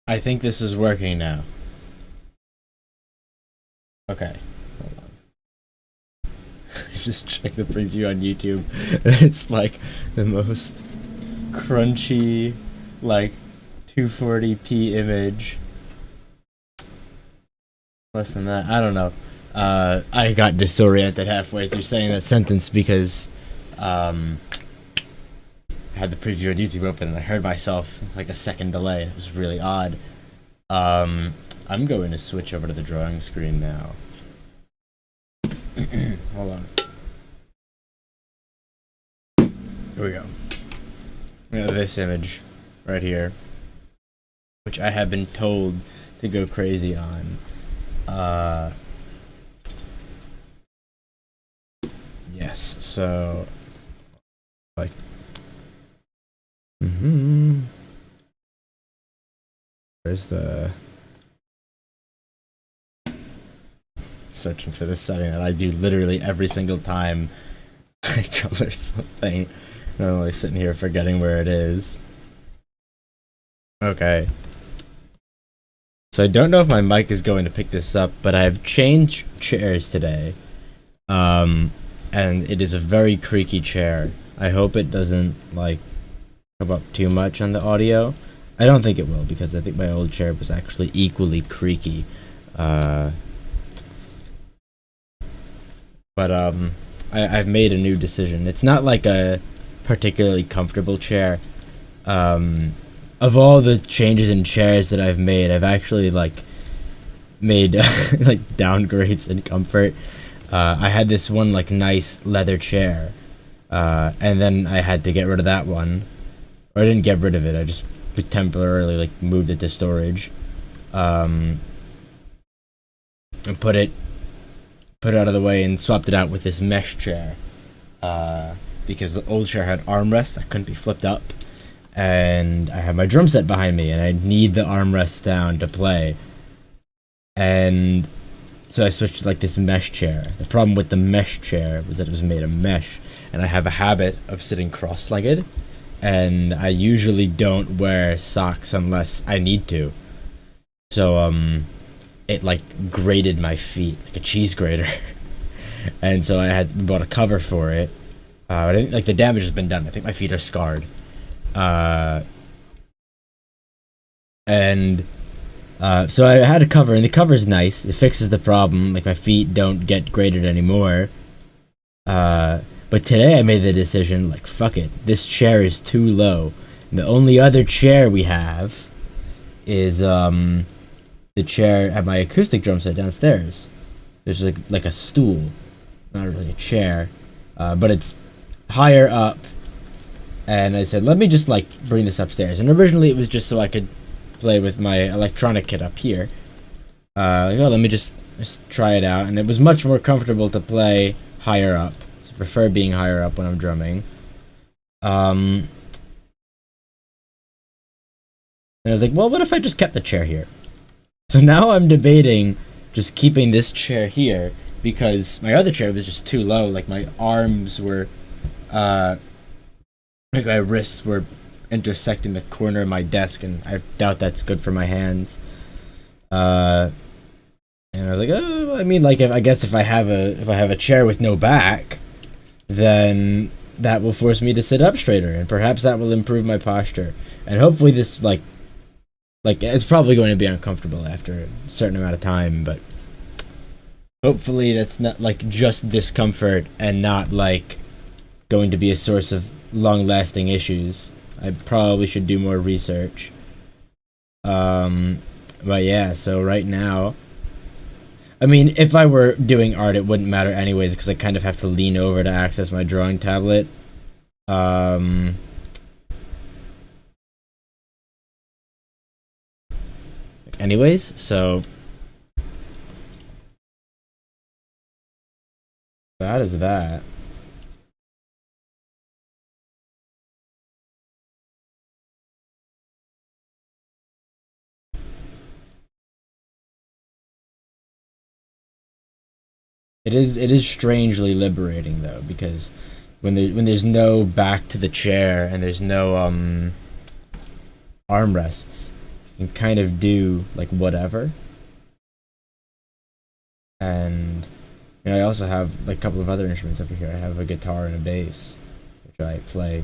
I think this is working now. Okay. Hold on. Just check the preview on YouTube. It's like the most crunchy, like 240p image. Less than that. I don't know. I got disoriented halfway through saying that sentence because I had the preview on YouTube open and I heard myself like a second delay. It was really odd. I'm going to switch over to the drawing screen now. Hold on. Here we go. This image right here, which I have been told to go crazy on. Yes, so like where's the searching for this setting that I do literally every single time I color something. I'm only sitting here forgetting where it is. Okay. So I don't know if my mic is going to pick this up, but I've changed chairs today. And it is a very creaky chair. I hope it doesn't like come up too much on the audio. I don't think it will, because I think my old chair was actually equally creaky. But I've made a new decision. It's not like a particularly comfortable chair. Of all the changes in chairs that I've made, I've actually like made like downgrades in comfort. I had this one like nice leather chair, and then I had to get rid of that one. Or I didn't get rid of it, I just temporarily like moved it to storage, and put it out of the way and swapped it out with this mesh chair, because the old chair had armrests that couldn't be flipped up, and I have my drum set behind me and I need the armrests down to play, and so I switched to like this mesh chair. The problem with the mesh chair was that it was made of mesh, and I have a habit of sitting cross-legged, and I usually don't wear socks unless I need to. So it like grated my feet like a cheese grater. And so I bought a cover for it. I think like the damage has been done. I think my feet are scarred. So I had a cover, and the cover's nice. It fixes the problem. Like my feet don't get grated anymore. But today I made the decision, like, fuck it. This chair is too low. And the only other chair we have is the chair at my acoustic drum set downstairs. There's like a stool, not really a chair, but it's higher up. And I said, let me just like bring this upstairs. And originally it was just so I could play with my electronic kit up here. Like, oh, let me just try it out. And it was much more comfortable to play higher up. So I prefer being higher up when I'm drumming. And I was like, well, what if I just kept the chair here? So now I'm debating just keeping this chair here, because my other chair was just too low. Like my arms were, like my wrists were intersecting the corner of my desk, and I doubt that's good for my hands. And I was like, oh, I mean, like, I guess if I have a chair with no back, then that will force me to sit up straighter, and perhaps that will improve my posture. And hopefully this like it's probably going to be uncomfortable after a certain amount of time, but hopefully that's not like just discomfort and not like going to be a source of long-lasting issues. I probably should do more research. But yeah, so right now, I mean, if I were doing art, it wouldn't matter anyways, because I kind of have to lean over to access my drawing tablet. Anyways, so that is that. It is strangely liberating though, because when there's no back to the chair and there's no armrests, can kind of do like whatever. And I also have like a couple of other instruments over here. I have a guitar and a bass, which I play.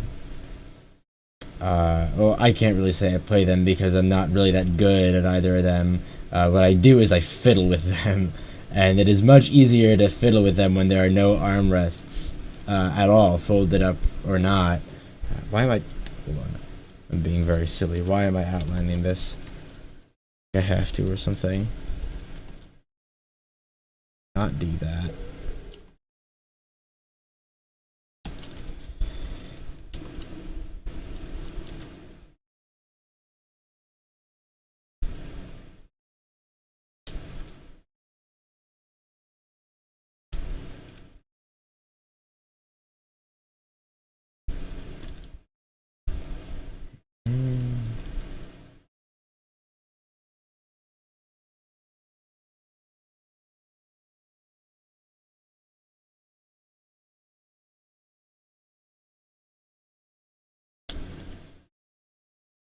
Well, I can't really say I play them because I'm not really that good at either of them. What I do is I fiddle with them, and it is much easier to fiddle with them when there are no armrests at all, folded up or not. Why am I... Hold on. I'm being very silly. Why am I outlining this? I have to or something. Not do that.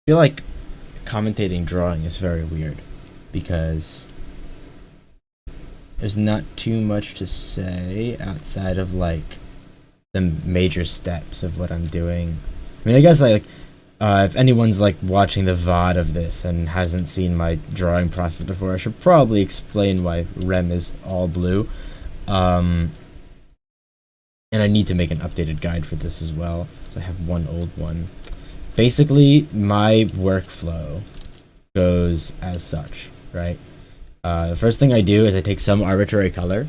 I feel like commentating drawing is very weird because there's not too much to say outside of like the major steps of what I'm doing. I mean, I guess like if anyone's like watching the VOD of this and hasn't seen my drawing process before, I should probably explain why Rem is all blue. And I need to make an updated guide for this as well, because I have one old one. Basically, my workflow goes as such, right? The first thing I do is I take some arbitrary color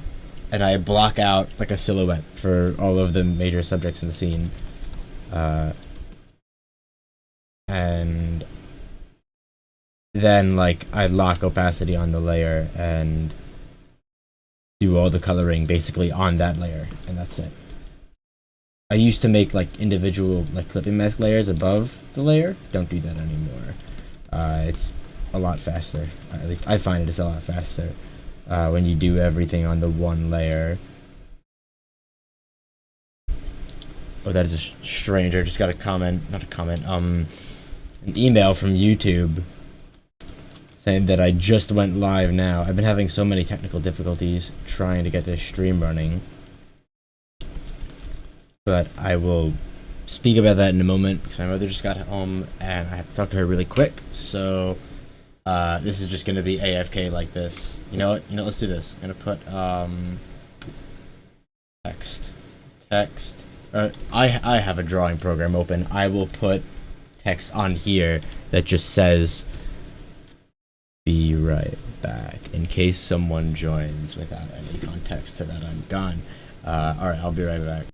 and I block out like a silhouette for all of the major subjects in the scene. And then like I lock opacity on the layer and do all the coloring basically on that layer, and that's it. I used to make like individual like clipping mask layers above the layer. Don't do that anymore. It's a lot faster. At least I find it's a lot faster when you do everything on the one layer. Oh, that is a stranger. Just got a comment, not a comment. An email from YouTube saying that I just went live now. I've been having so many technical difficulties trying to get this stream running. But I will speak about that in a moment because my mother just got home and I have to talk to her really quick. So this is just gonna be AFK like this. You know what? Let's do this. I'm gonna put text. I have a drawing program open. I will put text on here that just says "Be right back" in case someone joins without any context to that I'm gone. Alright, I'll be right back.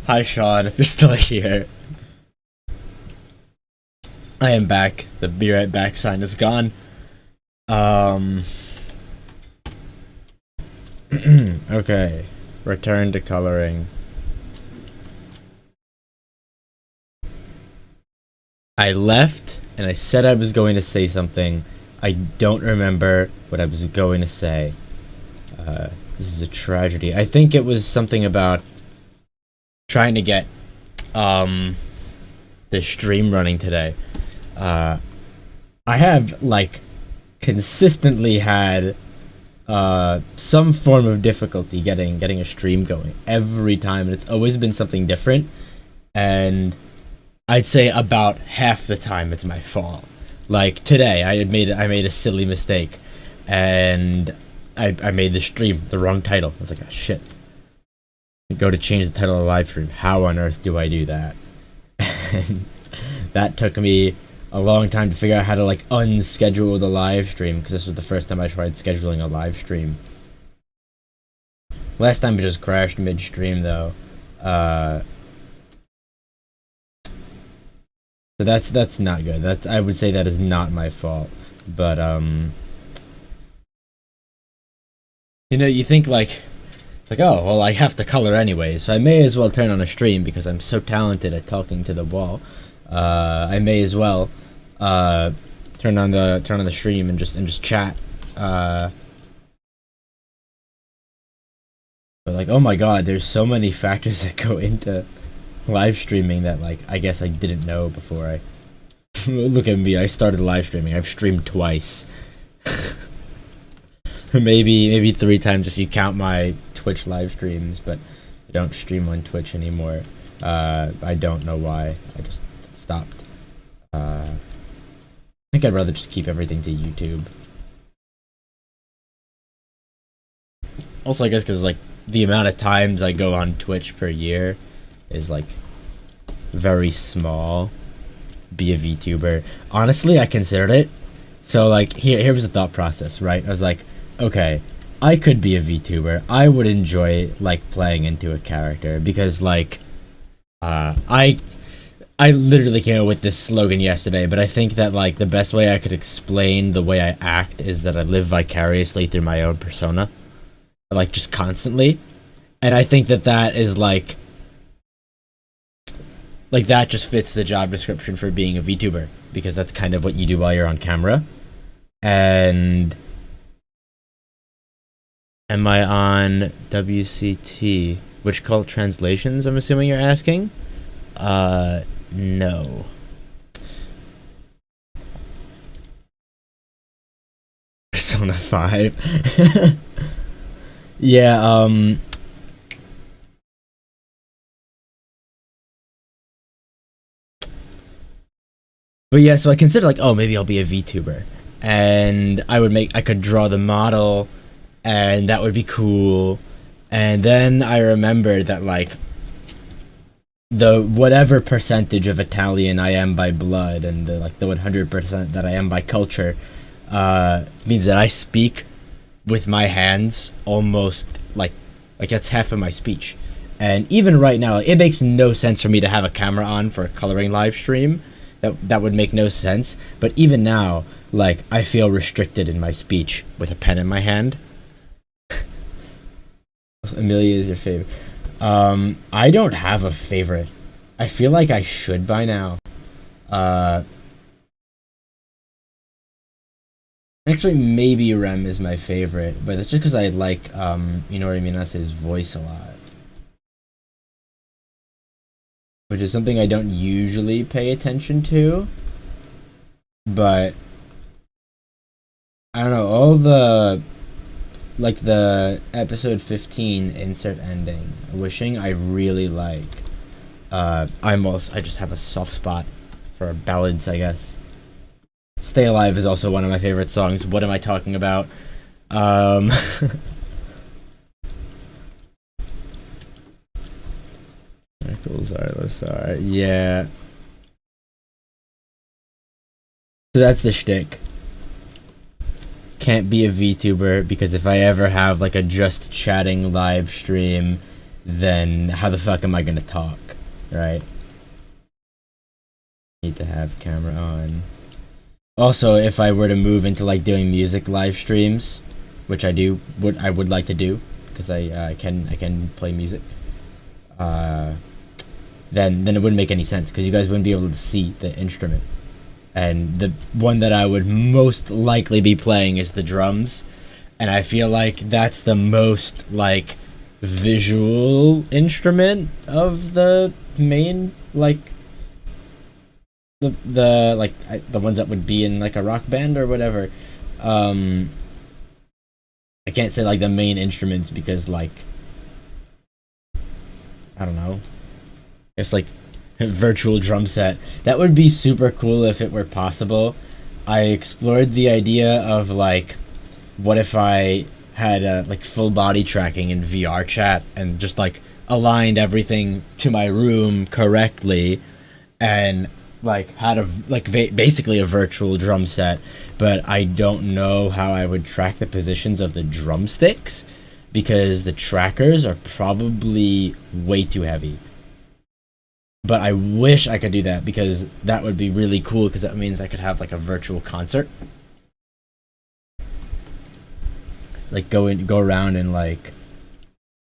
Hi, Sean, if you're still here. I am back. The be right back sign is gone. Okay. Return to coloring. I left and I said I was going to say something. I don't remember what I was going to say. This is a tragedy. I think it was something about trying to get the stream running today. I have like consistently had some form of difficulty getting a stream going every time, and it's always been something different, and I'd say about half the time it's my fault. Like today I made a silly mistake, and I made the stream the wrong title. I was like, oh shit, go to change the title of the live stream. How on earth do I do that? And that took me a long time to figure out how to like unschedule the live stream, because this was the first time I tried scheduling a live stream. Last time it just crashed midstream though. So that's not good. I would say that is not my fault. But you know, you think like it's like, oh well, I have to color anyway, so I may as well turn on a stream because I'm so talented at talking to the wall. I may as well turn on the stream and just chat. But like, oh my god, there's so many factors that go into live streaming that like I guess I didn't know before I look at me. I started live streaming. I've streamed twice. maybe 3 times if you count my Twitch live streams, but I don't stream on Twitch anymore. I don't know why. I just stopped. I think I'd rather just keep everything to YouTube. Also, I guess because like the amount of times I go on Twitch per year is like very small. Be a VTuber. Honestly, I considered it. So like here was the thought process, right? I was like, okay, I could be a VTuber. I would enjoy like playing into a character because like I literally came up with this slogan yesterday, but I think that like the best way I could explain the way I act is that I live vicariously through my own persona, like just constantly. And I think that is like that just fits the job description for being a VTuber, because that's kind of what you do while you're on camera. And am I on WCT? Which cult translations, I'm assuming you're asking? No. Persona 5. Yeah, but yeah, so I considered like, oh, maybe I'll be a VTuber, and I could draw the model, and that would be cool. And then I remembered that like the whatever percentage of Italian I am by blood, and the 100% that I am by culture, means that I speak with my hands almost like that's half of my speech. And even right now, it makes no sense for me to have a camera on for a coloring live stream. That would make no sense. But even now, like, I feel restricted in my speech with a pen in my hand. Amelia is your favorite. I don't have a favorite. I feel like I should by now. Actually, maybe Rem is my favorite, but it's just because I like, you know what I mean, his voice a lot. Which is something I don't usually pay attention to. But I don't know, all the episode 15 insert ending, Wishing, I really like. I just have a soft spot for ballads, I guess. Stay Alive is also one of my favorite songs. What am I talking about? Yeah. So that's the shtick. Can't be a VTuber because if I ever have like a just chatting live stream, then how the fuck am I gonna talk? right? Need to have camera on. Also, if I were to move into like doing music live streams, which I would like to do because I can play music. Then it wouldn't make any sense because you guys wouldn't be able to see the instrument. And the one that I would most likely be playing is the drums, and I feel like that's the most like visual instrument of the main like the ones that would be in like a rock band or whatever. I can't say like the main instruments because like I don't know. It's like a virtual drum set. That would be super cool if it were possible. I explored the idea of like what if I had like full body tracking in VR chat and just like aligned everything to my room correctly and like had a like basically a virtual drum set, but I don't know how I would track the positions of the drumsticks because the trackers are probably way too heavy. But I wish I could do that because that would be really cool because that means I could have like a virtual concert. Like go around in like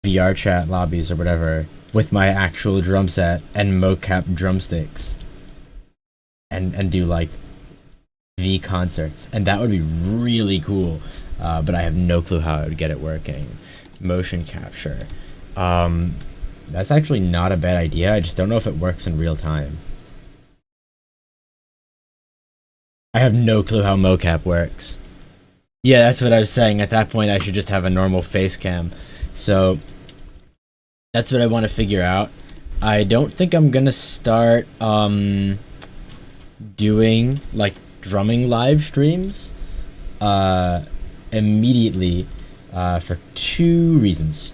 VR chat lobbies or whatever with my actual drum set and mocap drumsticks. And do like V concerts. And that would be really cool. But I have no clue how I would get it working. Motion capture. That's actually not a bad idea. I just don't know if it works in real time. I have no clue how mocap works. Yeah, that's what I was saying. At that point, I should just have a normal face cam. So, that's what I want to figure out. I don't think I'm gonna start, doing, like, drumming live streams, immediately, for 2 reasons.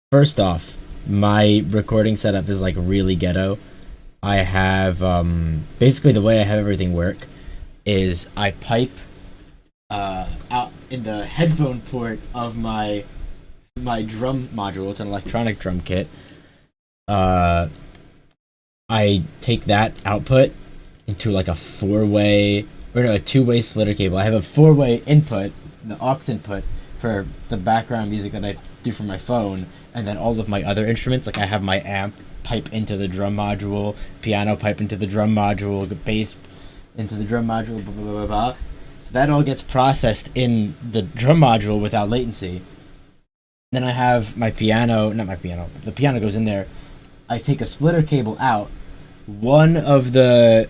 First off, my recording setup is like really ghetto. I have basically the way I have everything work is I pipe out in the headphone port of my drum module. It's an electronic drum kit. I take that output into like a 2-way splitter cable. I have a 4-way input, the aux input for the background music that I do for my phone. And then all of my other instruments, like I have my amp pipe into the drum module, piano pipe into the drum module, the bass into the drum module, blah, blah, blah, blah, blah. So that all gets processed in the drum module without latency. Then I have my piano, not my piano, the piano goes in there. I take a splitter cable out. One of the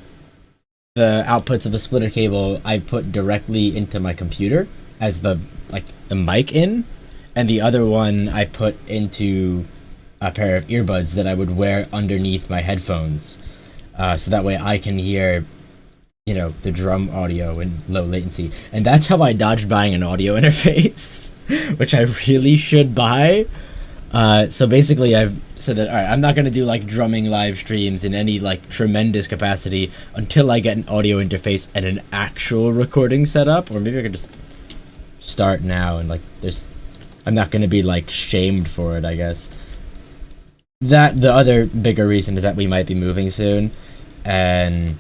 outputs of the splitter cable I put directly into my computer as the mic in. And the other one I put into a pair of earbuds that I would wear underneath my headphones. So that way I can hear, the drum audio in low latency. And that's how I dodged buying an audio interface, which I really should buy. So basically I've said that, alright, I'm not going to do like drumming live streams in any like tremendous capacity until I get an audio interface and an actual recording setup. Or maybe I could just start now and like I'm not going to be like shamed for it, I guess. The other bigger reason is that we might be moving soon, and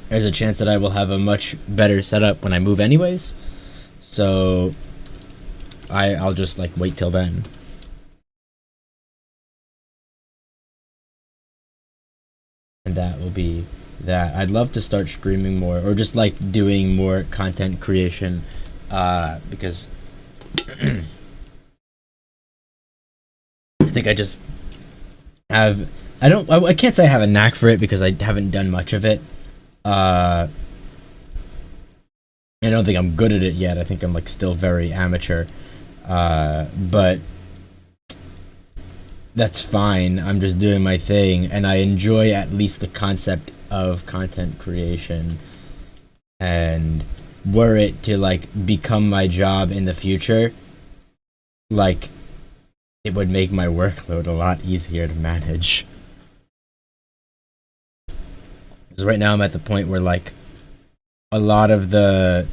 there's a chance that I will have a much better setup when I move anyways. So I'll just like wait till then. And that will be that. I'd love to start streaming more or just like doing more content creation because I think I just have I can't say I have a knack for it because I haven't done much of it. I don't think I'm good at it yet. I think I'm like still very amateur. But that's fine. I'm just doing my thing and I enjoy at least the concept of content creation. And were it to like become my job in the future, like it would make my workload a lot easier to manage. Because right now I'm at the point where like a lot of the,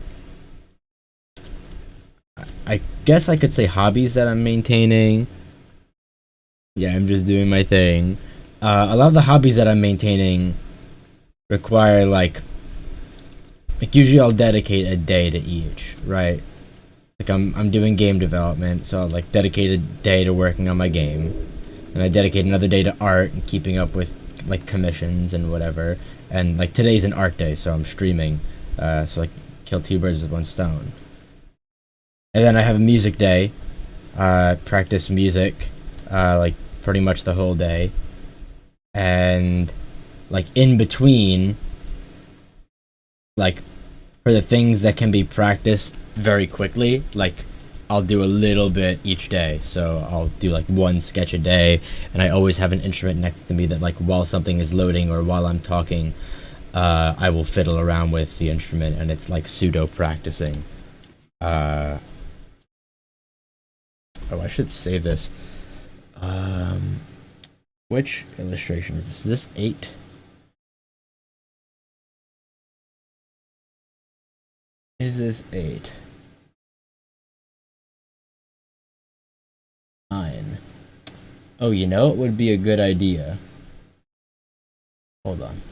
I guess I could say hobbies that I'm maintaining. Yeah, I'm just doing my thing. a lot of the hobbies that I'm maintaining require like usually I'll dedicate a day to each, right? Like I'm doing game development, so I'll like dedicate a day to working on my game, and I dedicate another day to art and keeping up with like commissions and whatever. And like today's an art day, so I'm streaming, so like kill two birds with one stone. And then I have a music day, practice music, like pretty much the whole day, and like in between, like for the things that can be practiced very quickly, like I'll do a little bit each day. So I'll do like one sketch a day, and I always have an instrument next to me that like while something is loading or while I'm talking, I will fiddle around with the instrument, and it's like pseudo practicing. Oh, I should save this. Which illustration is this? Is this 8? Is this 8? 9. Oh, you know it would be a good idea. Hold on.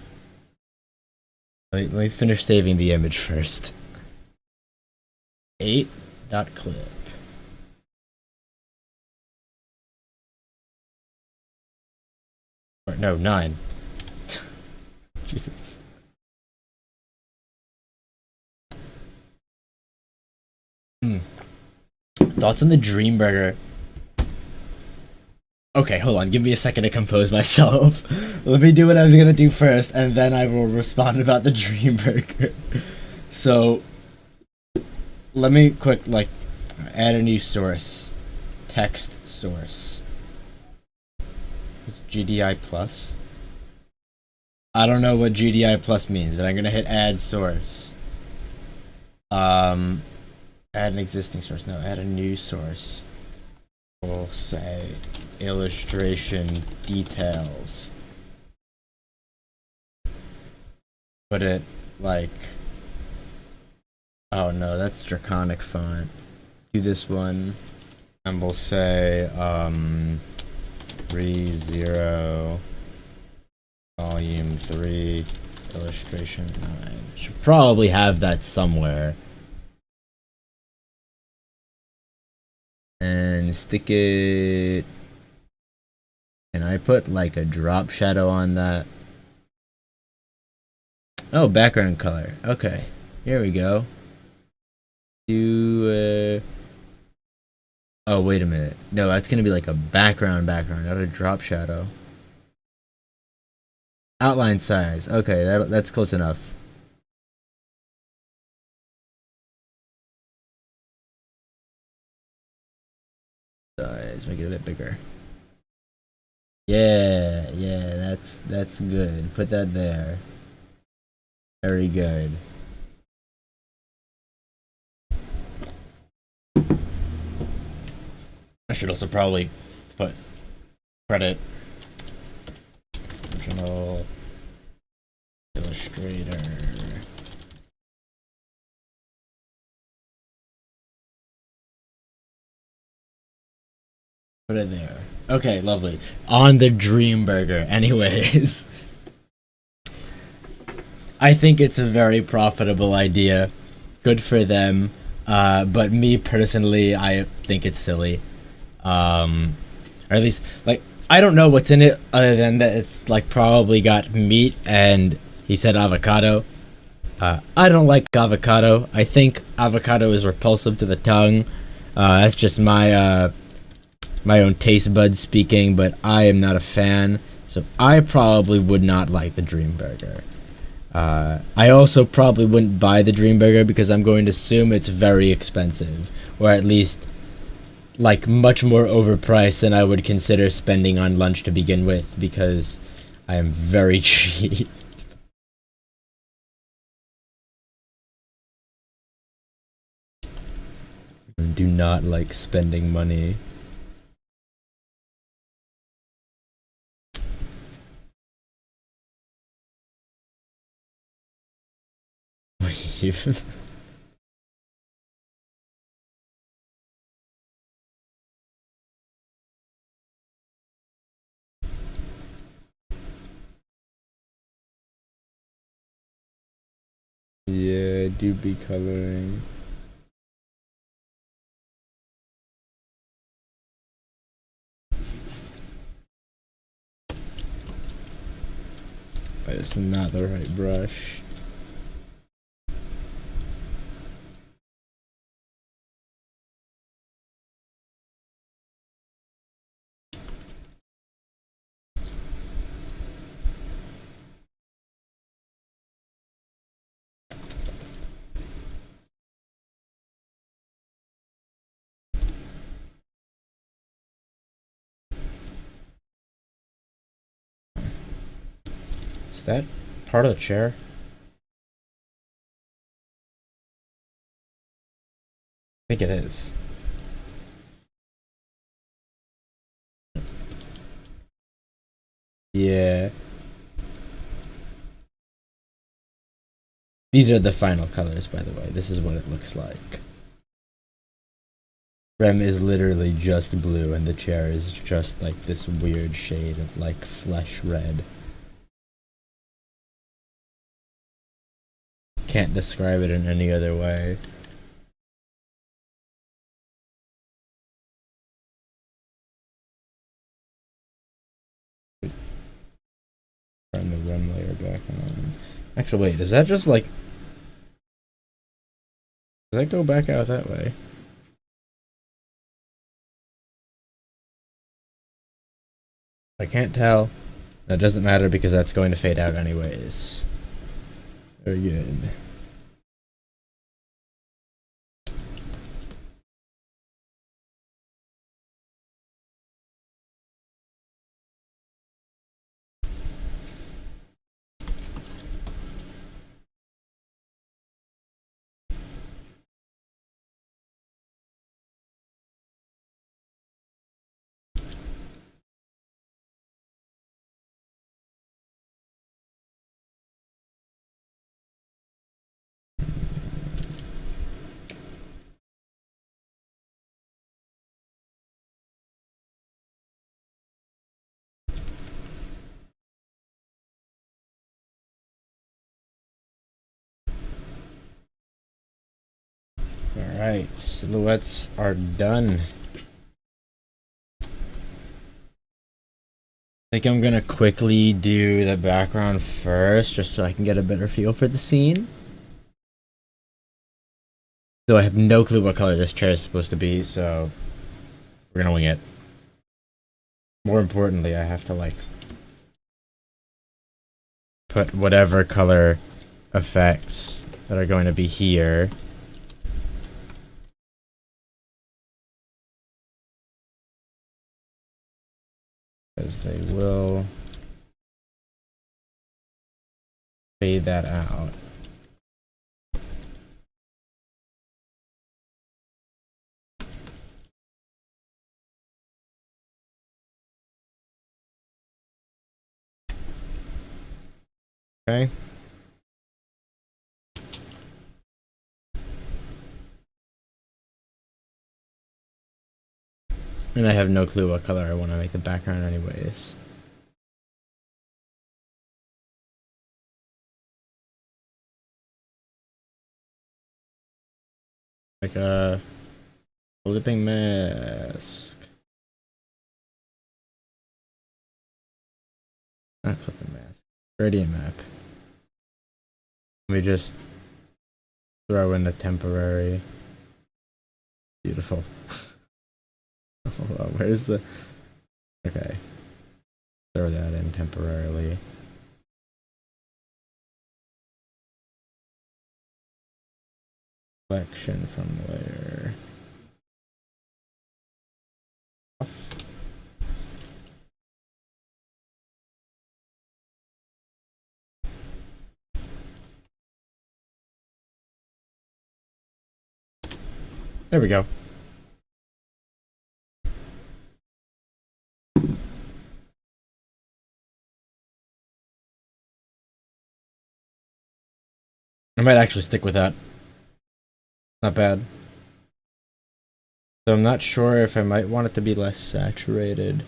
Let me finish saving the image first. 8.clip. Or no, 9. Jesus. Thoughts on the Dreamburger? Okay, hold on. Give me a second to compose myself. Let me do what I was gonna do first, and then I will respond about the Dreamburger. So, let me quick like add a new source. Text source. It's GDI plus. I don't know what GDI plus means, but I'm gonna hit add source. Add an existing source. No, add a new source. We'll say illustration details. Put it like, oh no, that's draconic font. Do this one, and we'll say 3.0 volume 3 illustration 9. Should probably have that somewhere. And stick it. Can I put like a drop shadow on that? Oh, background color. Okay, here we go. Do oh, wait a minute. No, that's gonna be like a background, not a drop shadow. Outline size. Okay, that's close enough. Size, make it a bit bigger. Yeah, that's good. Put that there. Very good. I should also probably put credit original illustrator. Put it there. Okay, lovely. On the Dreamburger. Anyways, I think it's a very profitable idea. Good for them. But me personally, I think it's silly. Or at least, like, I don't know what's in it other than that it's like probably got meat and he said avocado. I don't like avocado. I think avocado is repulsive to the tongue. That's just my my own taste buds speaking, but I am not a fan, so I probably would not like the Dreamburger. I also probably wouldn't buy the Dreamburger because I'm going to assume it's very expensive, or at least like much more overpriced than I would consider spending on lunch to begin with, because I am very cheap. I do not like spending money. Yeah, I do be coloring. But it's not the right brush. Is that part of the chair? I think it is. Yeah. These are the final colors, by the way. This is what it looks like. Rem is literally just blue, and the chair is just like this weird shade of like flesh red. Can't describe it in any other way. Turn the Rem layer back on. Actually, wait, is that just like... Does that go back out that way? I can't tell. That doesn't matter because that's going to fade out anyways. Very good. Alright, silhouettes are done. I think I'm gonna quickly do the background first, just so I can get a better feel for the scene. Though I have no clue what color this chair is supposed to be, so we're gonna wing it. More importantly, I have to like put whatever color effects that are going to be here. Because they will fade that out. Okay. And I have no clue what color I want to make the background anyways. Like a flipping mask. Not flipping mask. Gradient map. Let me just throw in the temporary. Beautiful. Hold on, where's the... Okay. Throw that in temporarily. Selection from layer. Off. There we go. I might actually stick with that. Not bad. So I'm not sure if I might want it to be less saturated.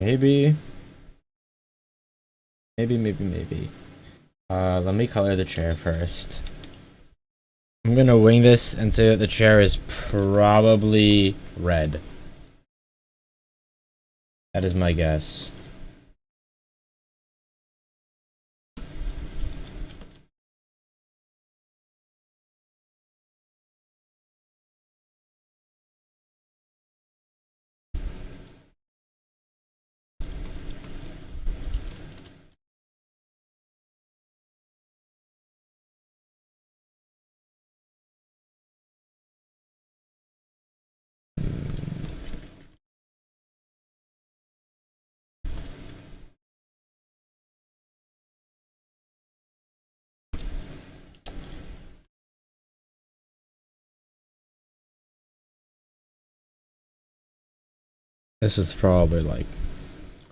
Maybe. Maybe. Let me color the chair first. I'm gonna wing this and say that the chair is probably red. That is my guess. This is probably like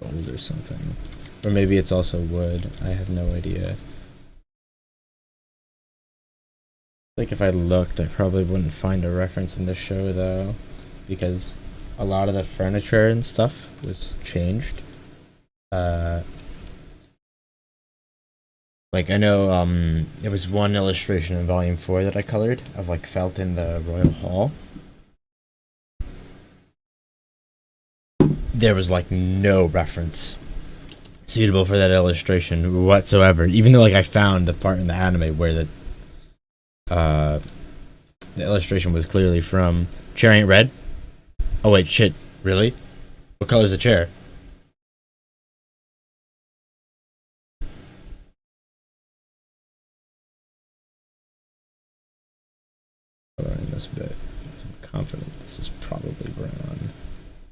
gold or something. Or maybe it's also wood. I have no idea. Like if I looked, I probably wouldn't find a reference in the show though, because a lot of the furniture and stuff was changed. Like I know there was one illustration in volume 4 that I colored of like felt in the Royal Hall. There was like no reference suitable for that illustration whatsoever. Even though like I found the part in the anime where the illustration was clearly from chair ain't red. Oh wait, shit, really? What color is the chair? Coloring this bit. I'm confident this is probably brown.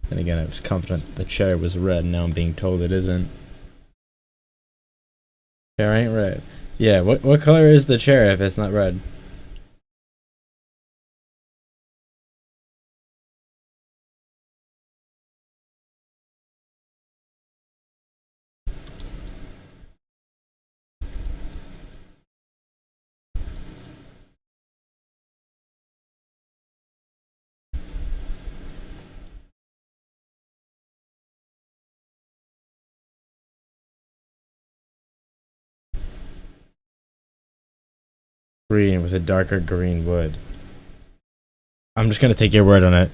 And again, I was confident the chair was red. Now I'm being told it isn't. Chair ain't red. Yeah, what color is the chair if it's not red? Green with a darker green wood. I'm just gonna take your word on it.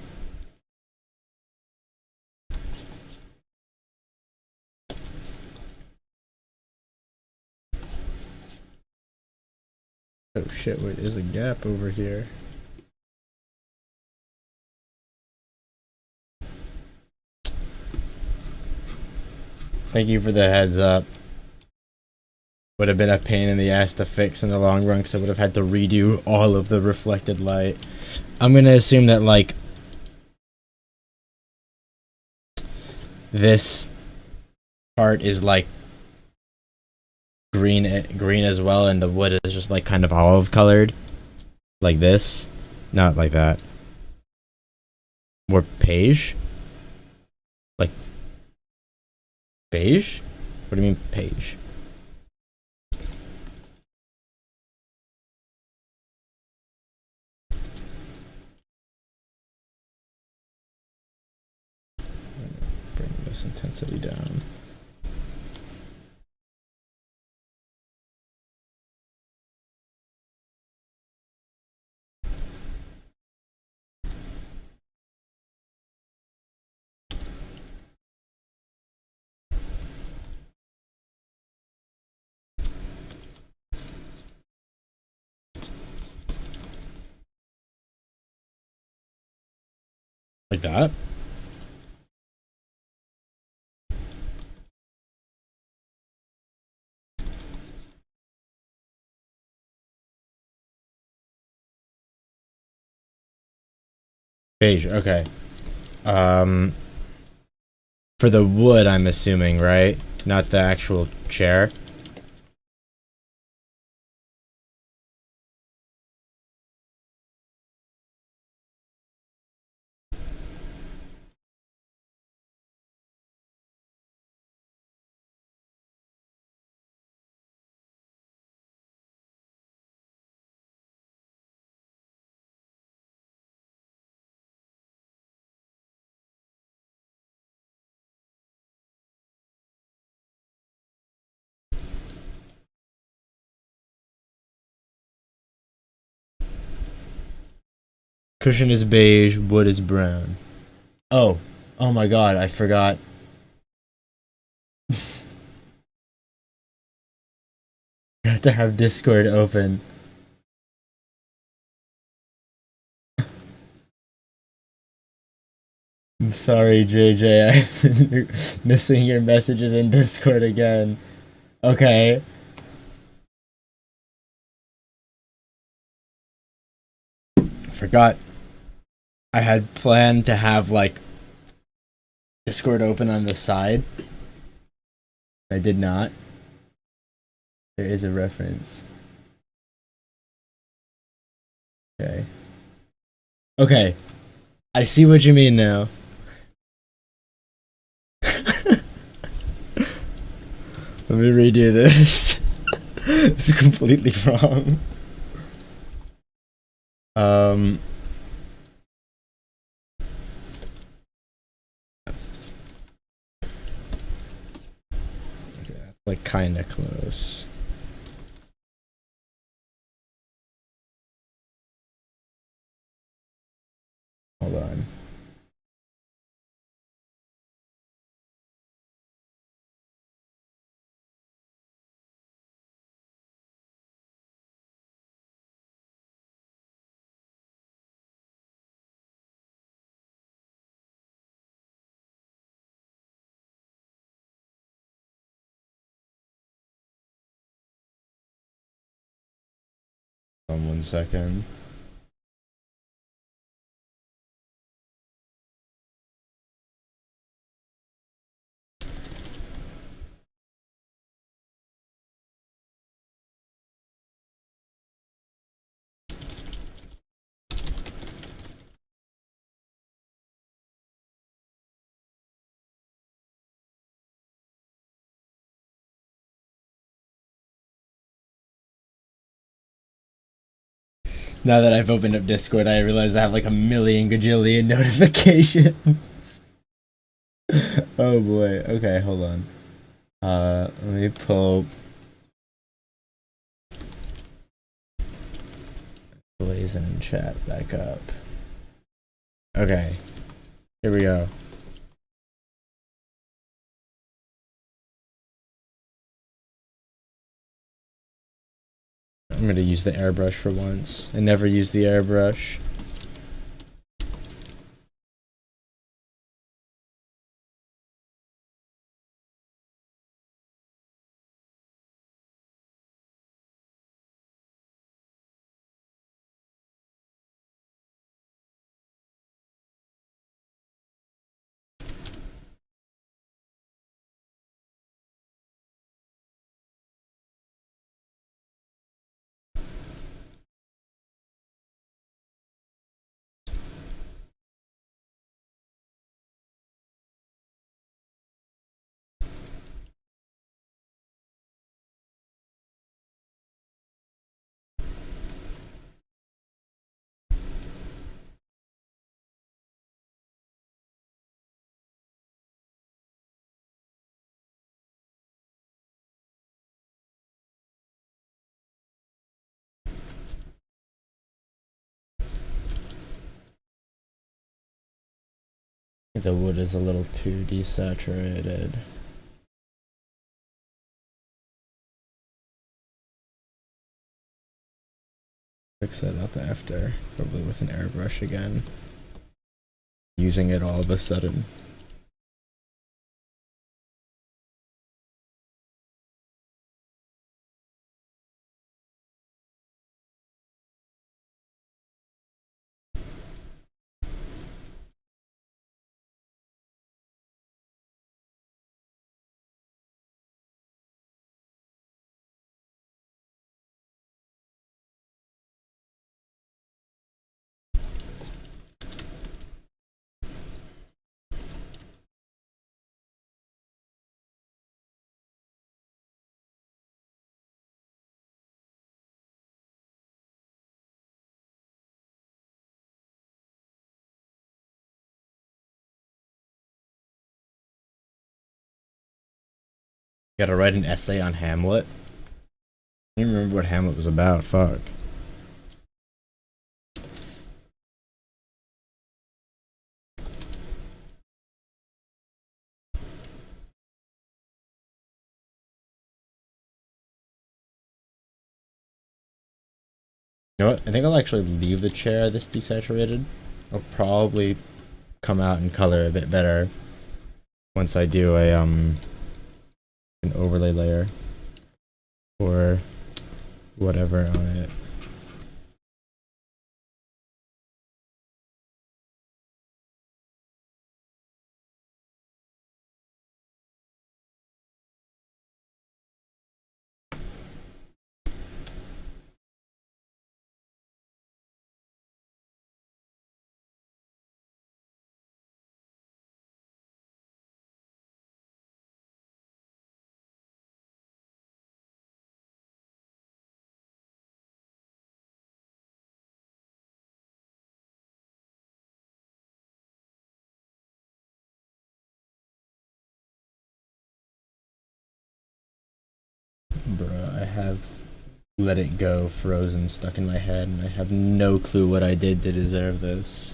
Oh shit, wait, there's a gap over here. Thank you for the heads up. Would have been a pain in the ass to fix in the long run because I would have had to redo all of the reflected light. I'm gonna assume that like this part is like green as well, and the wood is just like kind of olive colored, like this, not like that. More beige, like beige. What do you mean beige? Bring this intensity down. Like that. Beige, okay. For the wood, I'm assuming, right? Not the actual chair. Cushion is beige, wood is brown. Oh my god, I forgot. I have to have Discord open. I'm sorry, JJ. I've been missing your messages in Discord again. Okay. Forgot. I had planned to have, like, Discord open on the side. I did not. There is a reference. Okay. Okay. I see what you mean now. Let me redo this. It's completely wrong. Okay, that's like kinda close. Hold on. One second. Now that I've opened up Discord, I realize I have like a million gajillion notifications. Oh boy. Okay, hold on. Let me pull Blazing chat back up. Okay. Here we go. I'm gonna use the airbrush for once. I never use the airbrush. The wood is a little too desaturated. Fix that up after, probably with an airbrush again. Using it all of a sudden. Gotta write an essay on Hamlet. I don't even remember what Hamlet was about. Fuck. You know what? I think I'll actually leave the chair this desaturated. I'll probably come out and color a bit better once I do a an overlay layer or whatever on it. Bruh, I have let it go frozen stuck in my head and I have no clue what I did to deserve this.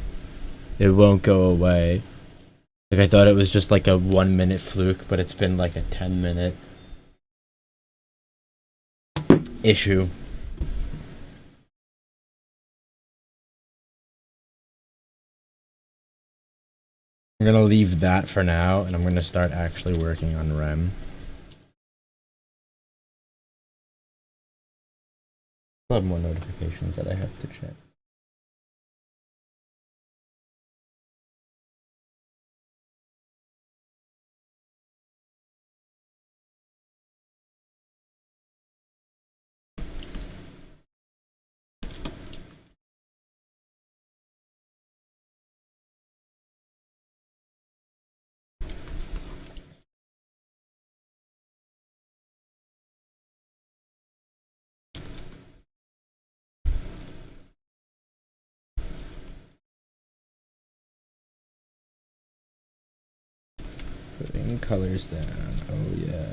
It won't go away. Like I thought it was just like a 1 minute fluke, but it's been like a 10-minute issue. I'm gonna leave that for now and I'm gonna start actually working on REM. I have more notifications that I have to check. Putting colors down. Oh yeah.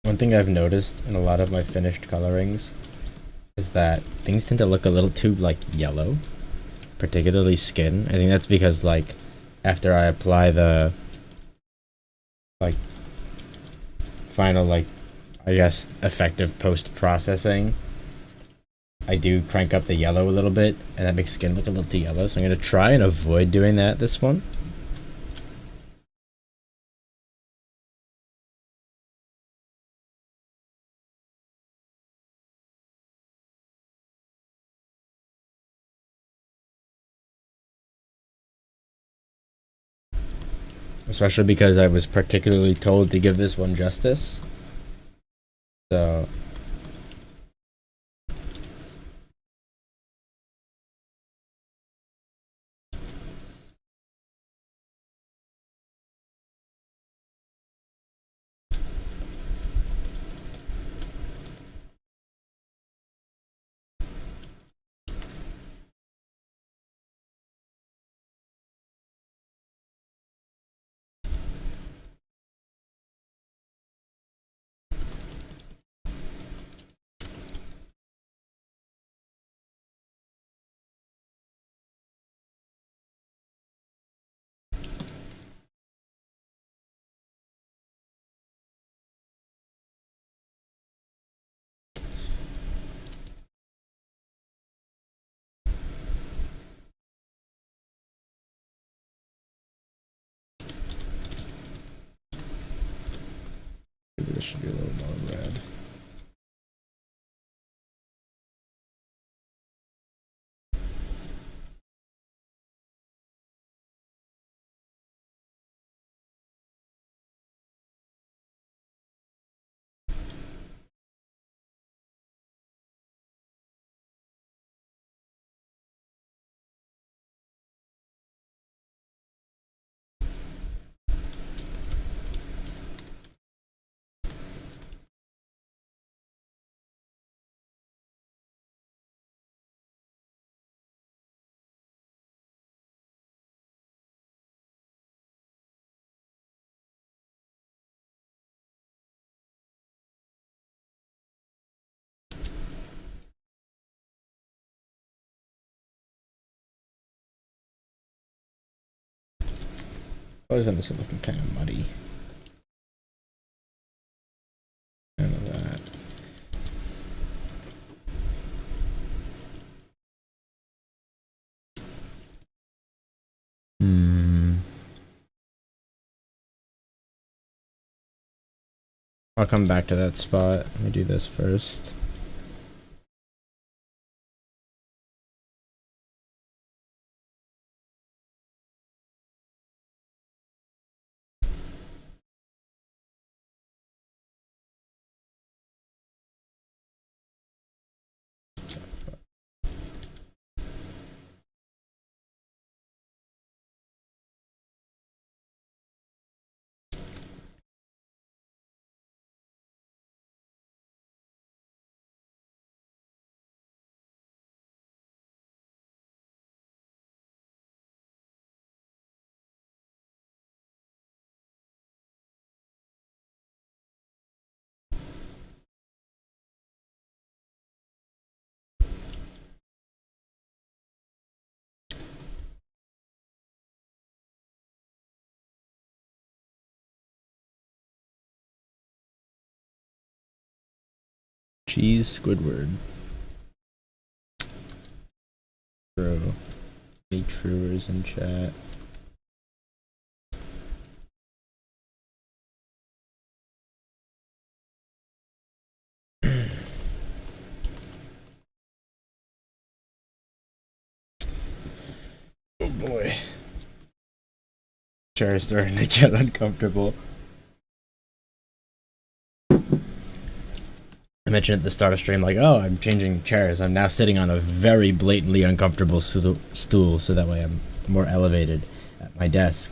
One thing I've noticed in a lot of my finished colorings is that things tend to look a little too like yellow, particularly skin. I think that's because like after I apply the like final like I guess effective post-processing, I do crank up the yellow a little bit and that makes skin look a little too yellow, so I'm gonna try and avoid doing that this one. Especially because I was particularly told to give this one justice. So maybe this should be a little more red. Always on this one looking kind of muddy. None of that. I'll come back to that spot. Let me do this first. Cheese Squidward. True. Any truers in chat? Oh boy. Chair is starting to get uncomfortable. I mentioned at the start of stream, like, oh, I'm changing chairs. I'm now sitting on a very blatantly uncomfortable stool, so that way I'm more elevated at my desk.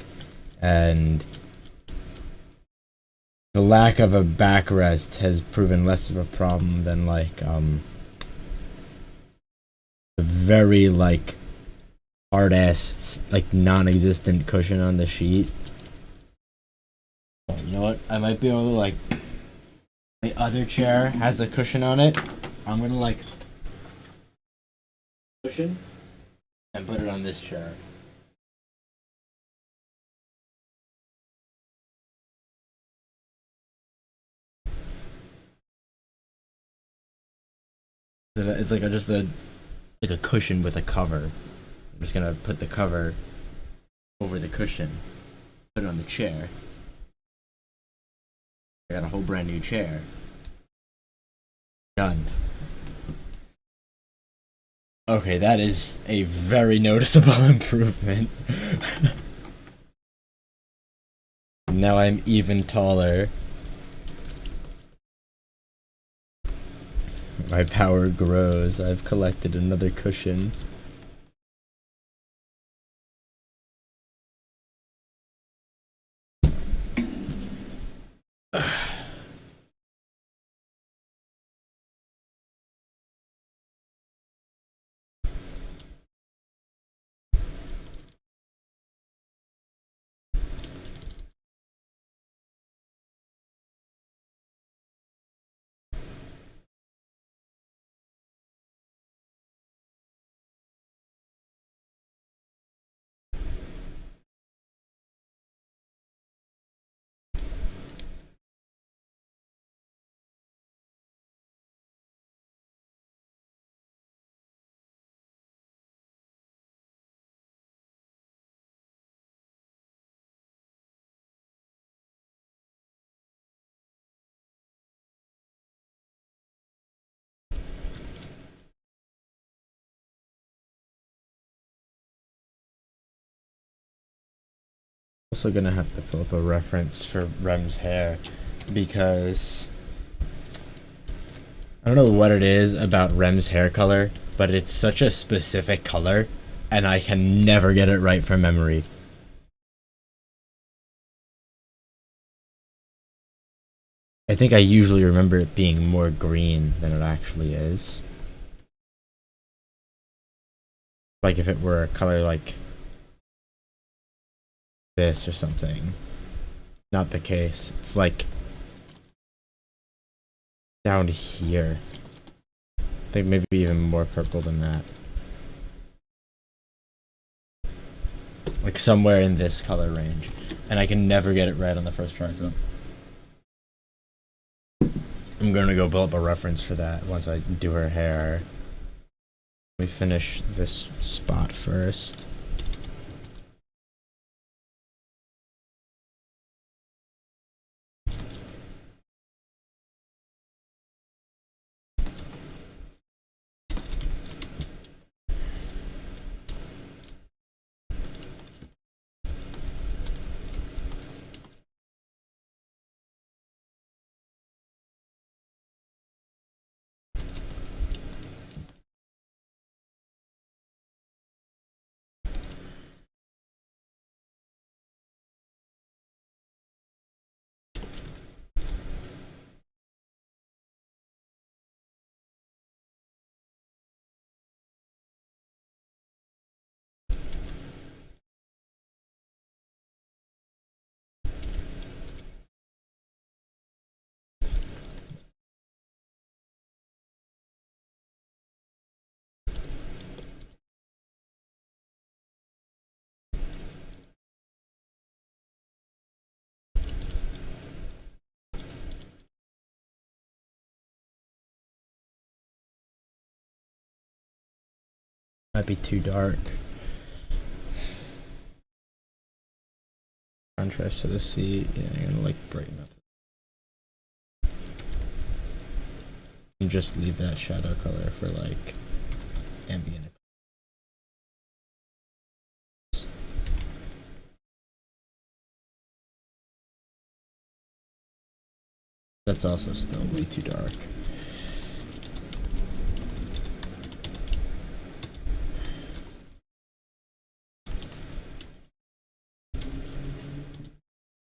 And the lack of a backrest has proven less of a problem than, like, a very, like, hard-ass, like, non-existent cushion on the sheet. You know what? I might be able to, like... My other chair has a cushion on it. I'm gonna like cushion and put it on this chair. It's like just a cushion with a cover. I'm just gonna put the cover over the cushion, put it on the chair. I got a whole brand new chair. Done. Okay, that is a very noticeable improvement. Now I'm even taller. My power grows. I've collected another cushion. Also gonna have to pull up a reference for Rem's hair because I don't know what it is about Rem's hair color, but it's such a specific color and I can never get it right from memory. I think I usually remember it being more green than it actually is. Like if it were a color like this or something. Not the case. It's like down here. I think maybe even more purple than that. Like somewhere in this color range. and I can never get it right on the first try. So I'm gonna go pull up a reference for that once I do her hair. We finish this spot first. Might be too dark. Contrast to the sea. Yeah, I'm gonna like brighten up. And just leave that shadow color for like ambient. That's also still way too dark.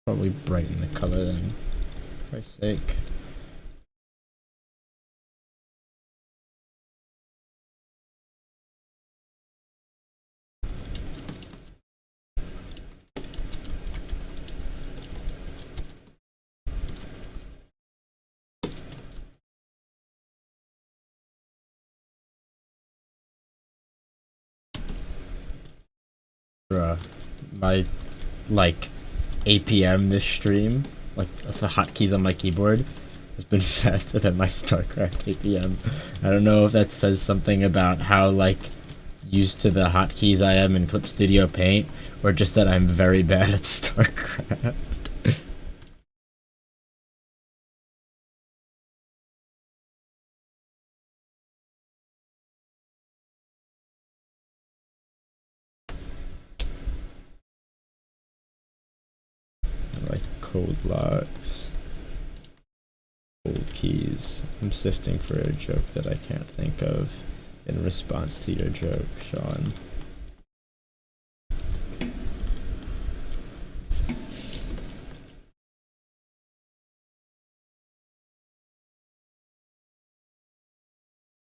Probably brighten the color then, for Christ's sake. My like 8 p.m. this stream, like the hotkeys on my keyboard has been faster than my StarCraft 8 p.m. I don't know if that says something about how like used to the hotkeys I am in Clip Studio Paint, or just that I'm very bad at StarCraft. Like code locks, old keys. I'm sifting for a joke that I can't think of in response to your joke, Sean.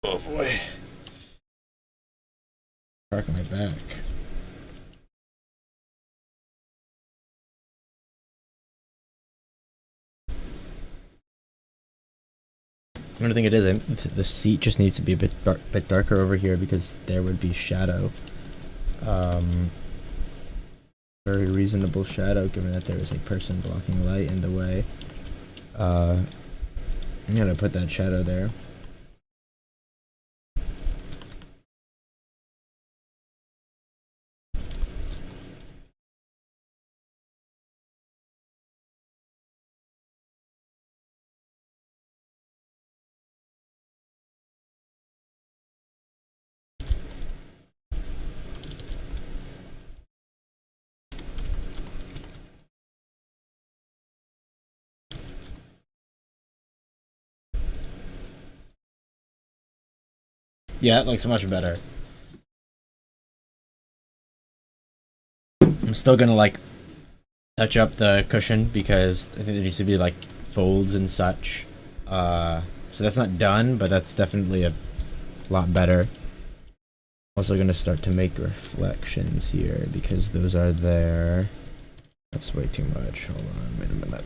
Oh boy. Cracking my back. I don't think it is. I think the seat just needs to be a bit darker over here because there would be shadow. Very reasonable shadow given that there is a person blocking light in the way. I'm gonna put that shadow there. Yeah, that looks much better. I'm still gonna like touch up the cushion because I think there needs to be like folds and such. So that's not done, but that's definitely a lot better. Also gonna start to make reflections here because those are there. That's way too much. Hold on, wait a minute.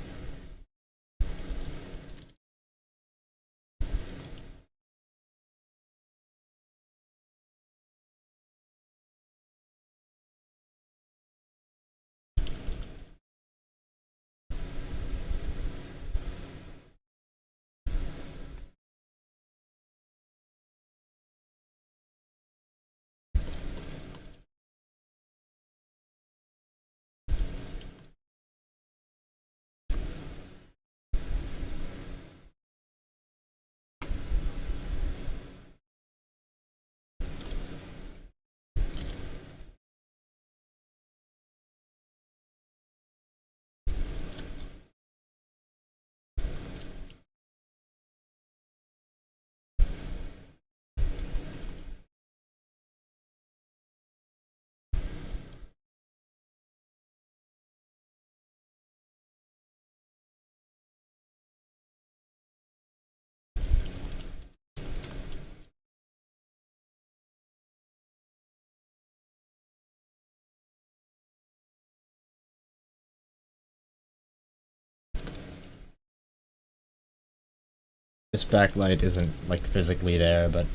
This backlight isn't like physically there, but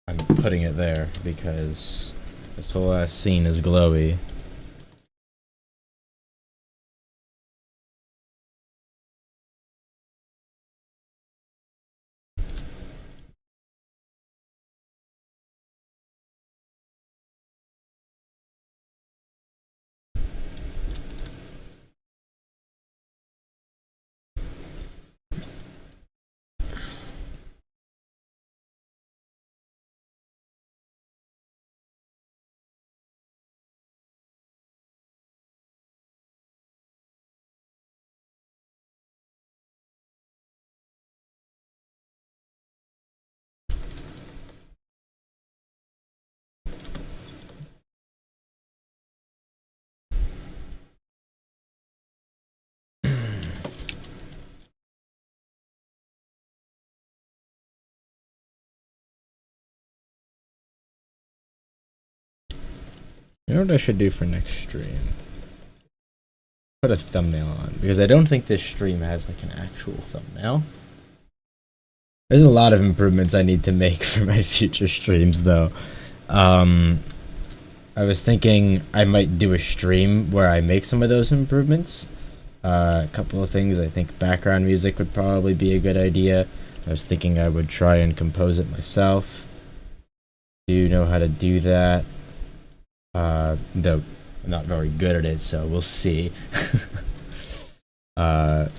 I'm putting it there because this whole ass scene is glowy. You know what I should do for next stream? Put a thumbnail on, because I don't think this stream has like an actual thumbnail. There's a lot of improvements I need to make for my future streams though. I was thinking I might do a stream where I make some of those improvements. A couple of things. I think background music would probably be a good idea. I was thinking I would try and compose it myself. Do you know how to do that? Though I'm not very good at it, so we'll see. But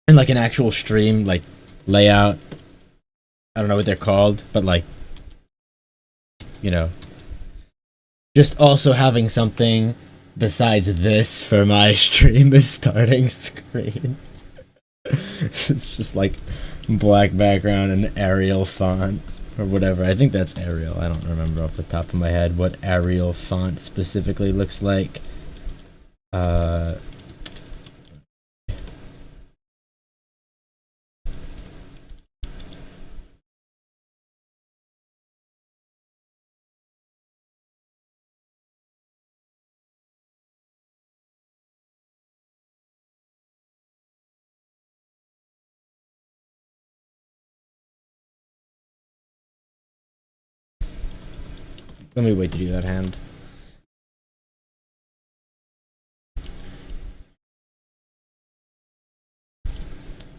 in like an actual stream, like layout, I don't know what they're called, but like, you know, just also having something besides this for my stream is starting screen. It's just like black background and Arial font or whatever. I think that's Arial. I don't remember off the top of my head what Arial font specifically looks like. Let me wait to do that hand.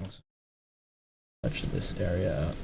Also, touch this area up.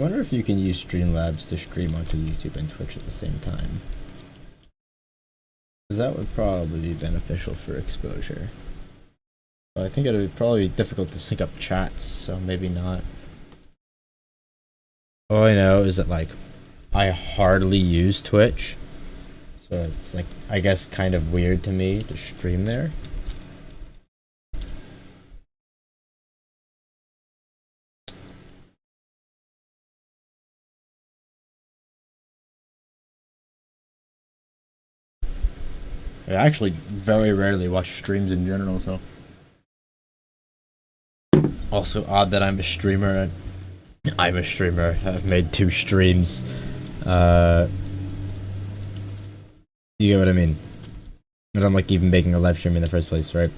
I wonder if you can use Streamlabs to stream onto YouTube and Twitch at the same time. Because that would probably be beneficial for exposure. But I think it would probably be difficult to sync up chats, so maybe not. All I know is that, like, I hardly use Twitch. So it's, like, I guess kind of weird to me to stream there. I actually very rarely watch streams in general, so. Also odd that I'm a streamer. I'm a streamer. I've made 2 streams. You get what I mean? I don't like even making a live stream in the first place, right?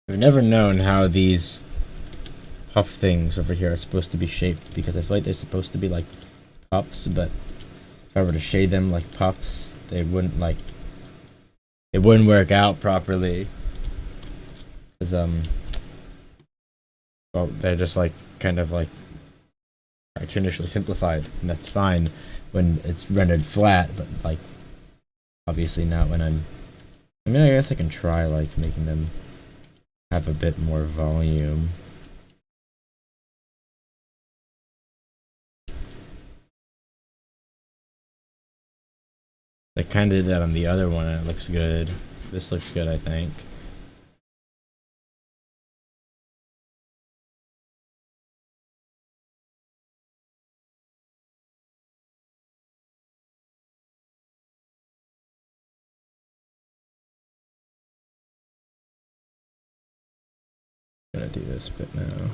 I've never known how these puff things over here are supposed to be shaped, because I feel like they're supposed to be like puffs, but if I were to shade them like puffs, they wouldn't it wouldn't work out properly. Because well, they're just like kind of like cartoonishly simplified, and that's fine when it's rendered flat, but like obviously not when I mean, I guess I can try like making them have a bit more volume. I kind of did that on the other one and it looks good. This looks good, I think. I'm gonna do this bit now.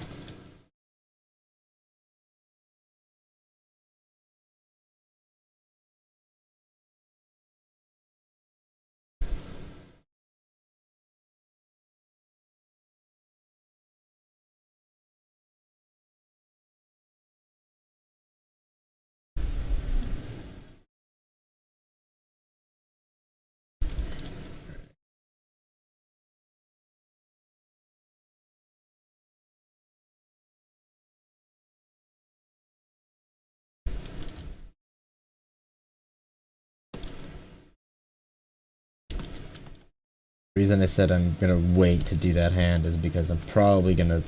The reason I said I'm gonna wait to do that hand is because I'm probably gonna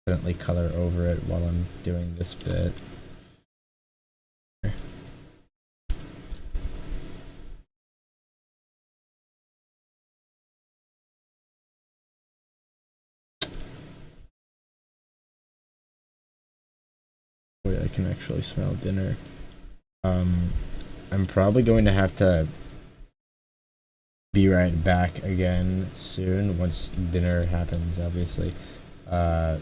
accidentally color over it while I'm doing this bit. Wait, I can actually smell dinner. I'm probably going to have to be right back again soon once dinner happens, obviously. In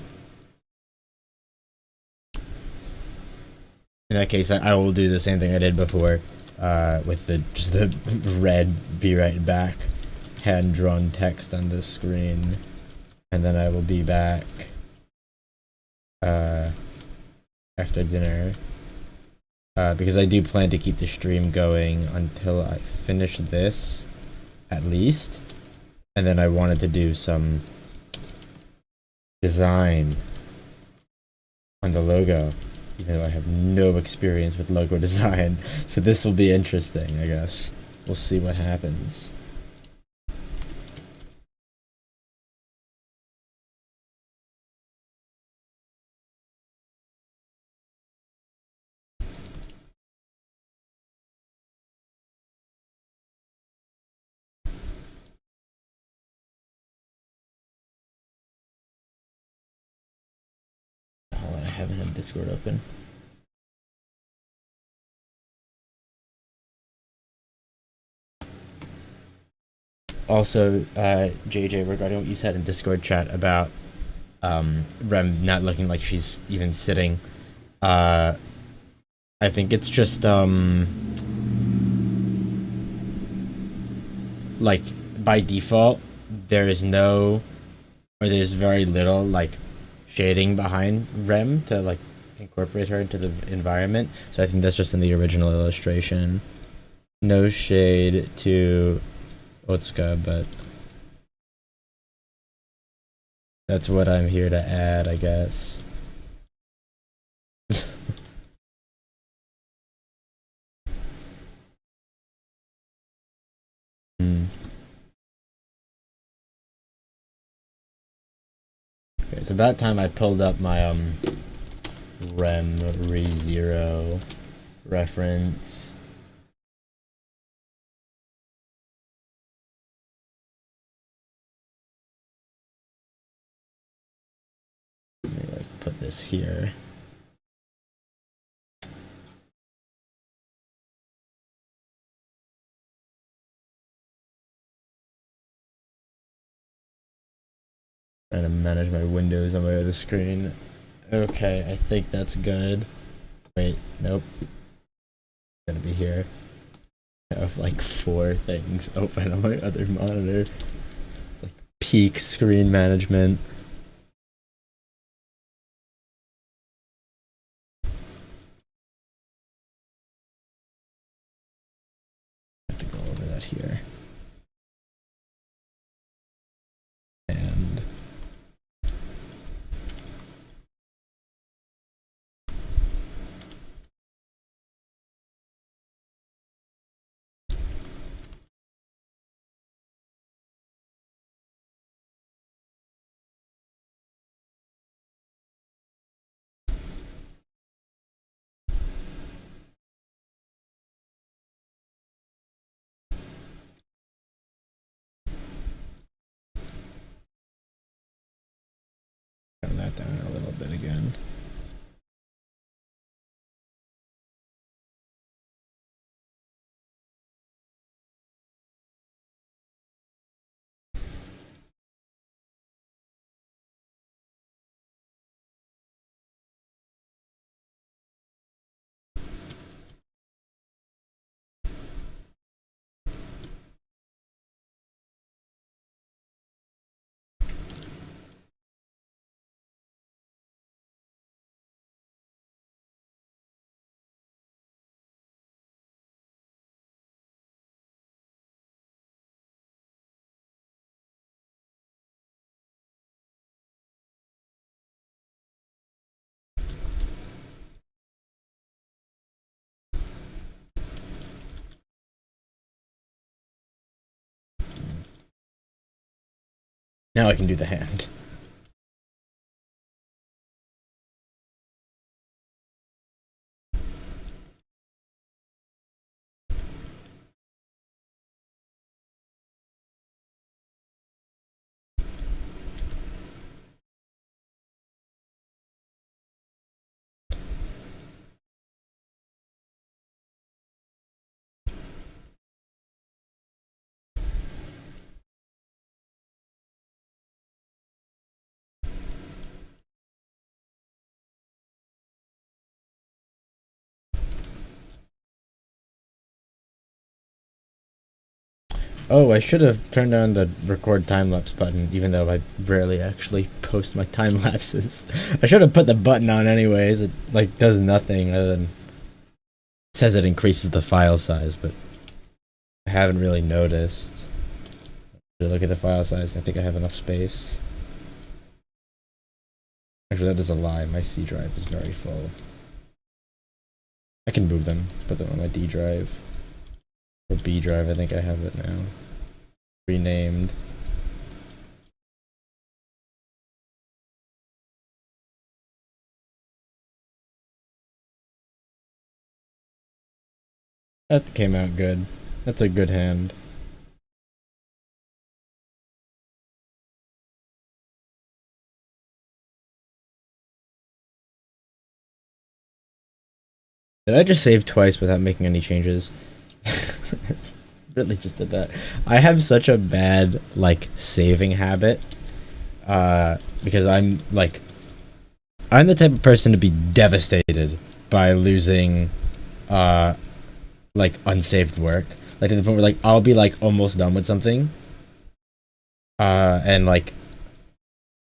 that case, I will do the same thing I did before, with just the red "be right back" hand-drawn text on the screen, and then I will be back after dinner, because I do plan to keep the stream going until I finish this, at least, and then I wanted to do some design on the logo, even though I have no experience with logo design. So this will be interesting, I guess. We'll see what happens. Hold on, I haven't had Discord open. Also, JJ, regarding what you said in Discord chat about Rem not looking like she's even sitting, I think it's just like by default there's very little like shading behind Rem to like incorporate her into the environment. So I think that's just in the original illustration. No shade to Otsuka, but that's what I'm here to add, I guess. Okay, it's about time I pulled up my Rem ReZero reference. Let me like put this here. Trying to manage my windows on my other screen. Okay, I think that's good. Wait, nope. It's gonna be here. I have like 4 things open on my other monitor. Like Peak screen management. I have to go over that here. And turn that down a little bit again. Now I can do the hand. Oh, I should have turned on the record time-lapse button, even though I rarely actually post my time-lapses. I should have put the button on anyways. It, like, does nothing other than... It says it increases the file size, but I haven't really noticed. Look at the file size. I think I have enough space. Actually, that is a lie. My C drive is very full. I can move them. Put them on my D drive. Or B drive, I think I have it now. Renamed. That came out good. That's a good hand. Did I just save twice without making any changes? Really just did that. I have such a bad like saving habit because I'm the type of person to be devastated by losing like unsaved work, like to the point where like I'll be like almost done with something and like,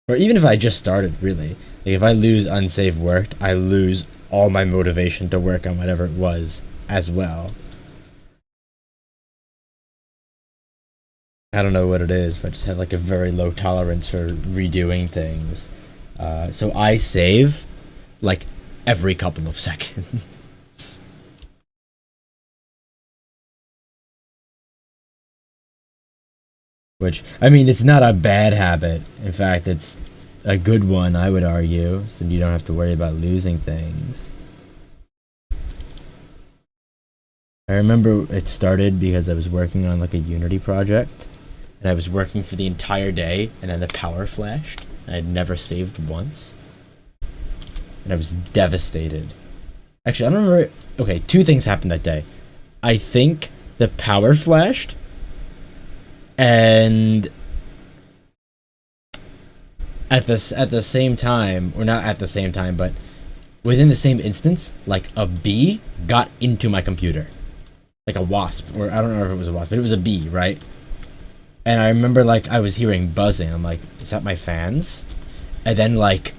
or even if I just started, really, like if I lose unsaved work, I lose all my motivation to work on whatever it was as well. I don't know what it is, but I just have like a very low tolerance for redoing things. So I save like every couple of seconds. Which, I mean, it's not a bad habit. In fact, it's a good one, I would argue, so you don't have to worry about losing things. I remember it started because I was working on like a Unity project, and I was working for the entire day, and then the power flashed, and I'd never saved once, and I was devastated. Actually, I don't remember. Okay, two things happened that day. I think the power flashed, and at the same time, or not at the same time, but within the same instance, like a bee got into my computer, like a wasp, or I don't know if it was a wasp, but it was a bee, right? And I remember like I was hearing buzzing. I'm like, is that my fans? And then like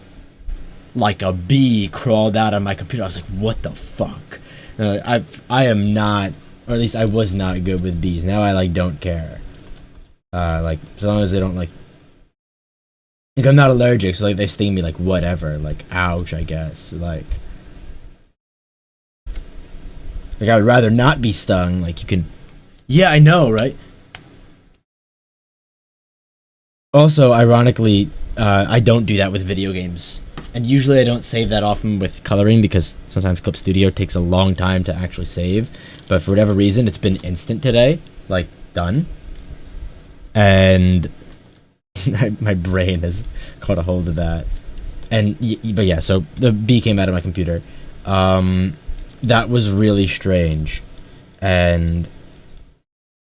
a bee crawled out of my computer. I was like, what the fuck? And I am not, or at least I was not good with bees. Now I like don't care. Like as long as they don't like I'm not allergic, so like they sting me like whatever. Like ouch, I guess. Like I would rather not be stung. Like you can, yeah, I know, right? Also, ironically, I don't do that with video games. And usually I don't save that often with coloring because sometimes Clip Studio takes a long time to actually save. But for whatever reason, it's been instant today. Like, done. And my brain has caught a hold of that. And, but yeah, so the bee came out of my computer. That was really strange. And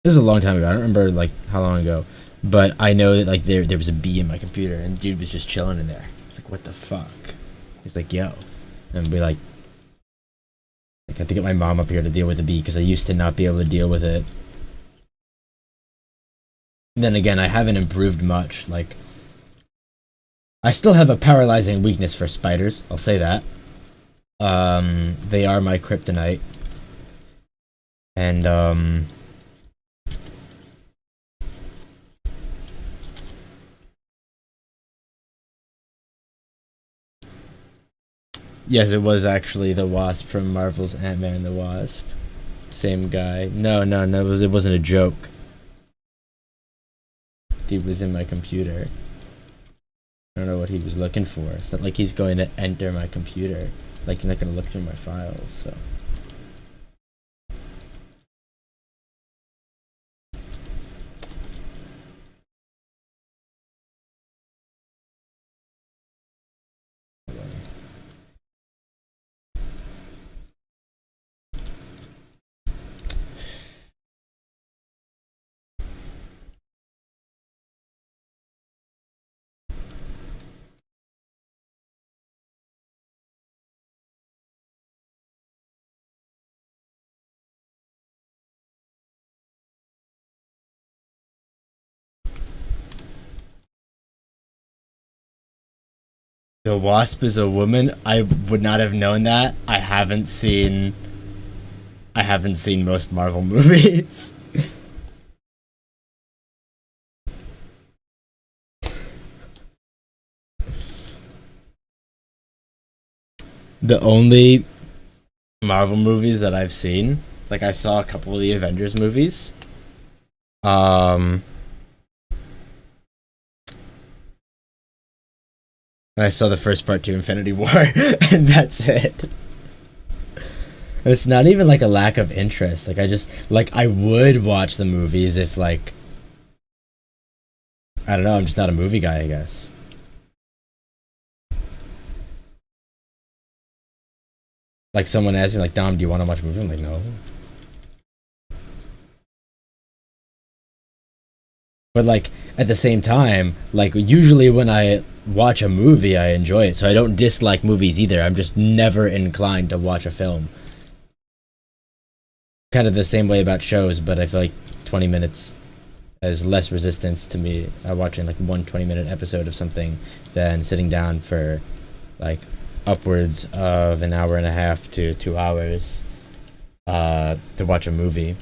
this is a long time ago. I don't remember, like, how long ago. But I know that like there was a bee in my computer and the dude was just chilling in there. It's like, what the fuck? He's like, yo. And be like I have to get my mom up here to deal with the bee because I used to not be able to deal with it. And then again, I haven't improved much. Like I still have a paralyzing weakness for spiders, I'll say that. They are my kryptonite. And yes, it was actually the Wasp from Marvel's Ant-Man and the Wasp. Same guy. No, it wasn't a joke. Dude was in my computer. I don't know what he was looking for. It's not like he's going to enter my computer. Like he's not going to look through my files, so. The Wasp is a woman? I would not have known that. I haven't seen most Marvel movies. The only Marvel movies that I've seen, it's like I saw a couple of the Avengers movies. I saw the first part to Infinity War, and that's it. It's not even like a lack of interest. Like I just like I would watch the movies if like I don't know. I'm just not a movie guy, I guess. Like someone asked me, like, Dom, do you want to watch a movie? I'm like, no. But like at the same time, like usually when I watch a movie, I enjoy it. So I don't dislike movies either. I'm just never inclined to watch a film. Kind of the same way about shows, but I feel like 20 minutes has less resistance to me watching like one 20-minute episode of something than sitting down for like upwards of an hour and a half to 2 hours to watch a movie.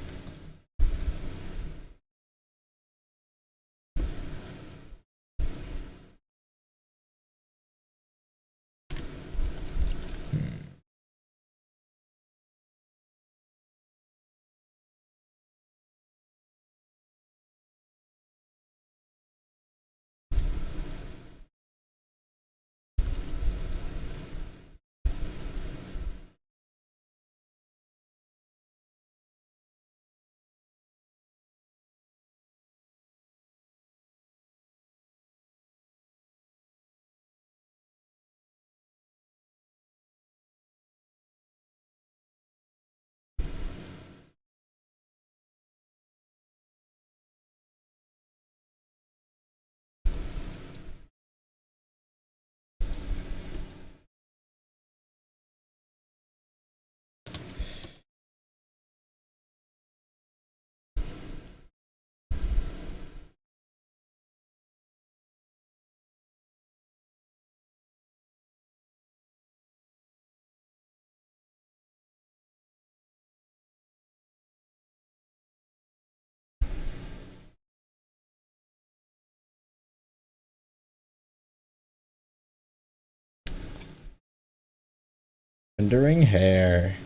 Rendering hair.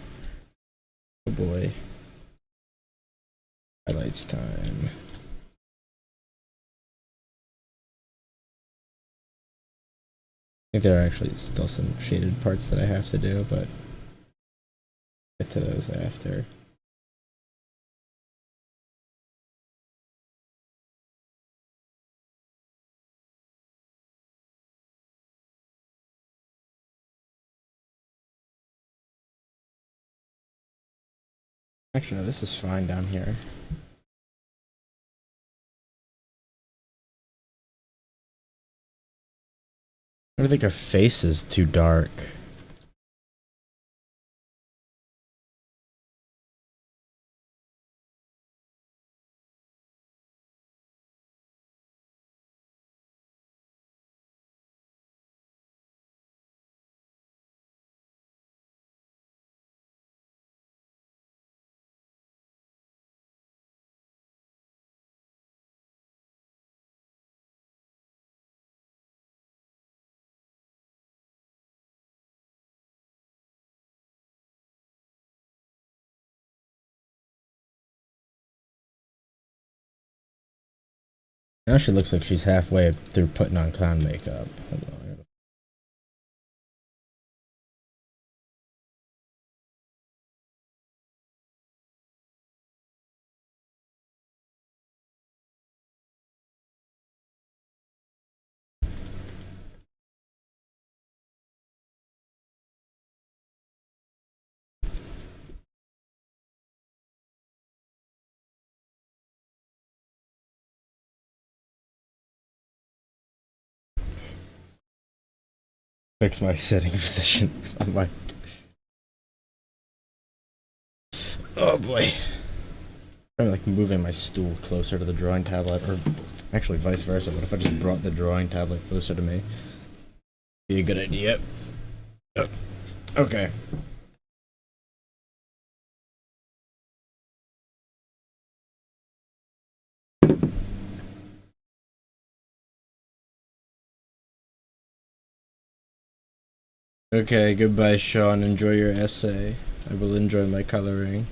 Oh boy. Highlights time. I think there are actually still some shaded parts that I have to do, but get to those after. Actually, no, this is fine down here. I don't think her face is too dark. Now she looks like she's halfway through putting on clown makeup. Hold on, I gotta... Fix my sitting position because I'm like, oh boy. I'm like moving my stool closer to the drawing tablet, or actually vice versa. What if I just brought the drawing tablet closer to me? Be a good idea. Oh, okay. Okay, goodbye, Sean. Enjoy your essay. I will enjoy my coloring.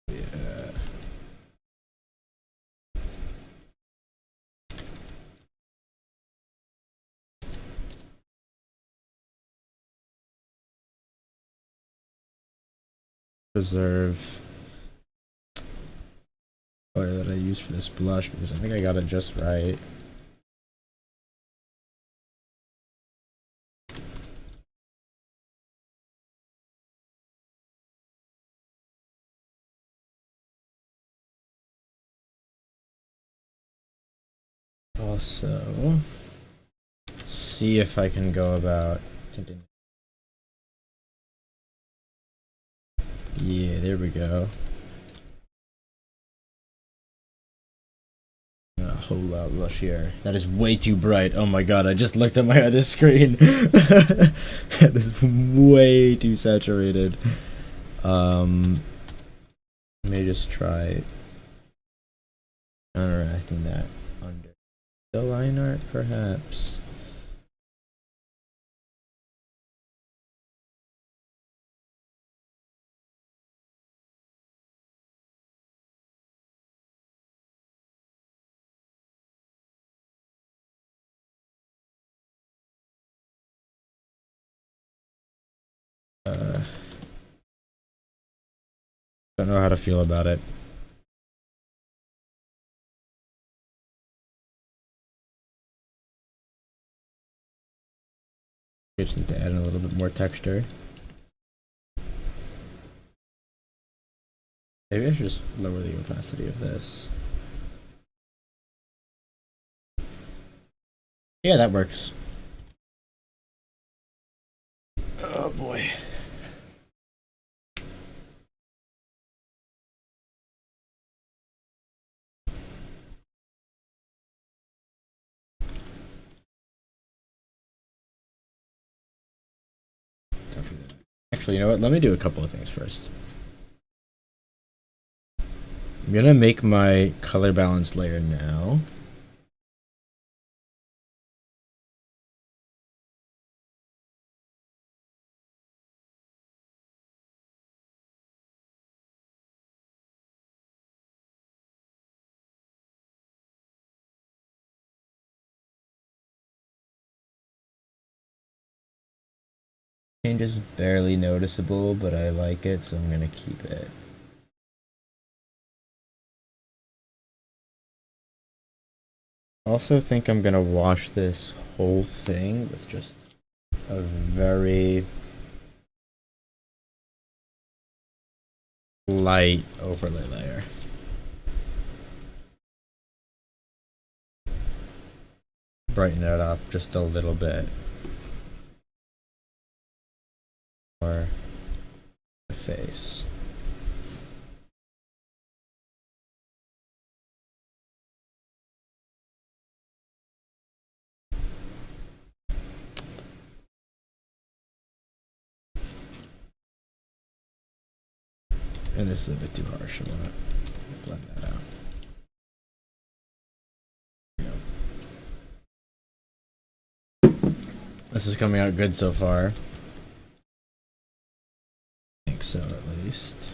Yeah. Preserve color that I use for this blush because I think I got it just right. Also, see if I can go about. Yeah, there we go. A whole lot blushier. That is way too bright. Oh my god, I just looked at my other screen. That is way too saturated. Let me just try counteracting that under the line art, perhaps. Don't know how to feel about it. I just need to add in a little bit more texture. Maybe I should just lower the opacity of this. Yeah, that works. Oh boy. Actually, you know what? Let me do a couple of things first. I'm gonna make my color balance layer now. Change is barely noticeable, but I like it, so I'm gonna keep it. Also think I'm gonna wash this whole thing with just a very light overlay layer. Brighten it up just a little bit. Or the face. And this is a bit too harsh. I want to blend that out. This is coming out good so far. I think so, at least.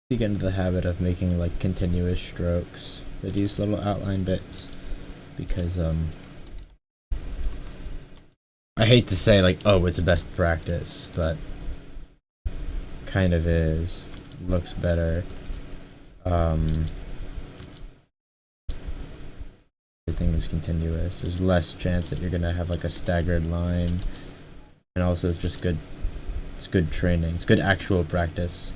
You get into the habit of making like continuous strokes for these little outline bits because I hate to say like, oh, it's best practice, but kind of is. Looks better. Everything is continuous. There's less chance that you're gonna have like a staggered line, and also it's just good. It's good training. It's good actual practice.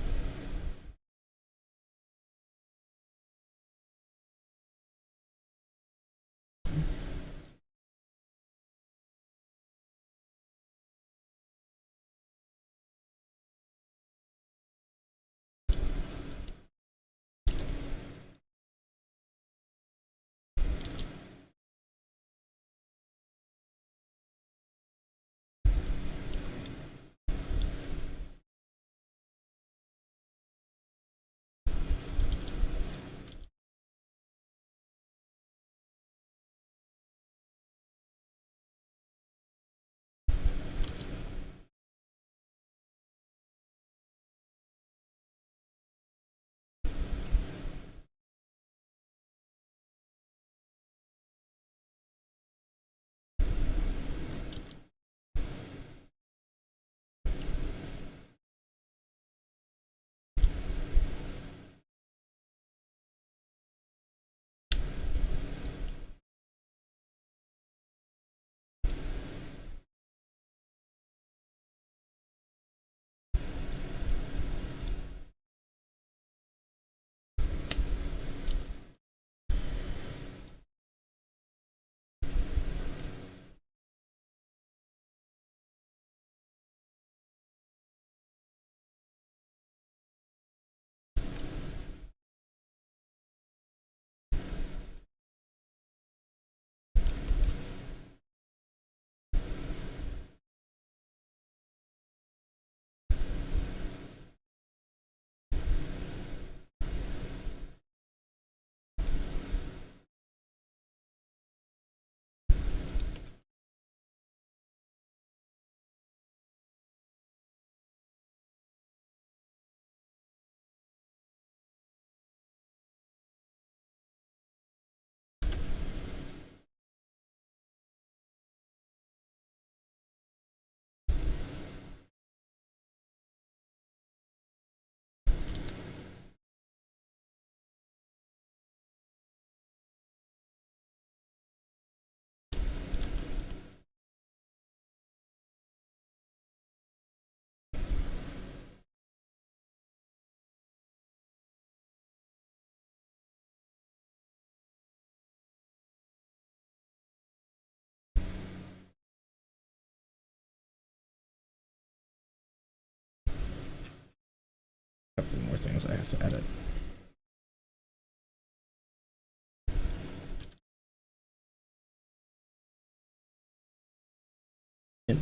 things I have to edit.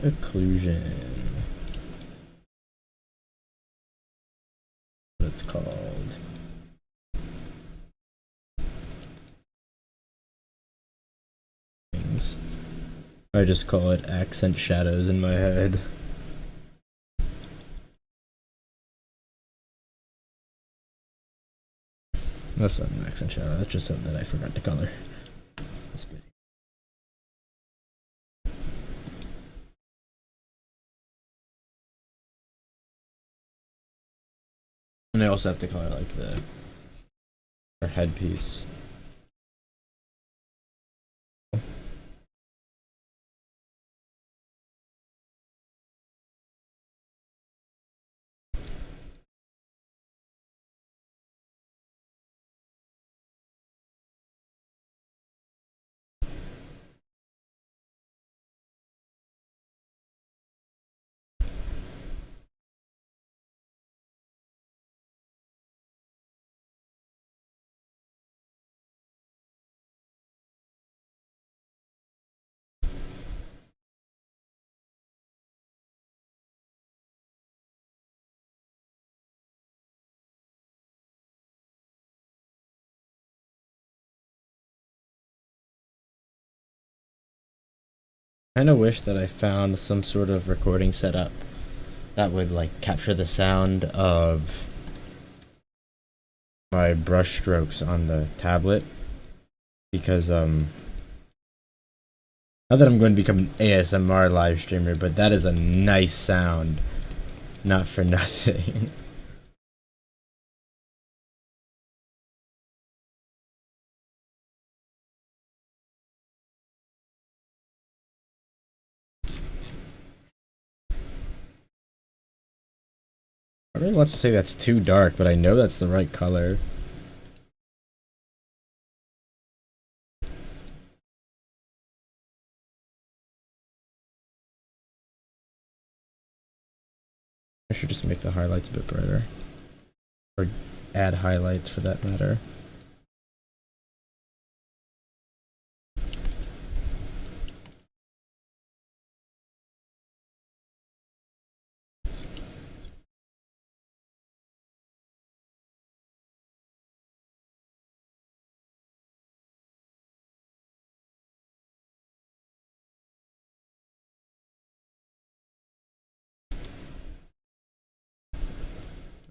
Occlusion. What it's called. Things. I just call it accent shadows in my head. That's not an accent shadow, that's just something that I forgot to color. This video. And I also have to color like our headpiece. I kind of wish that I found some sort of recording setup that would like capture the sound of my brush strokes on the tablet, because not that I'm going to become an ASMR live streamer, but that is a nice sound, not for nothing. I really want to say that's too dark, but I know that's the right color. I should just make the highlights a bit brighter. Or add highlights for that matter.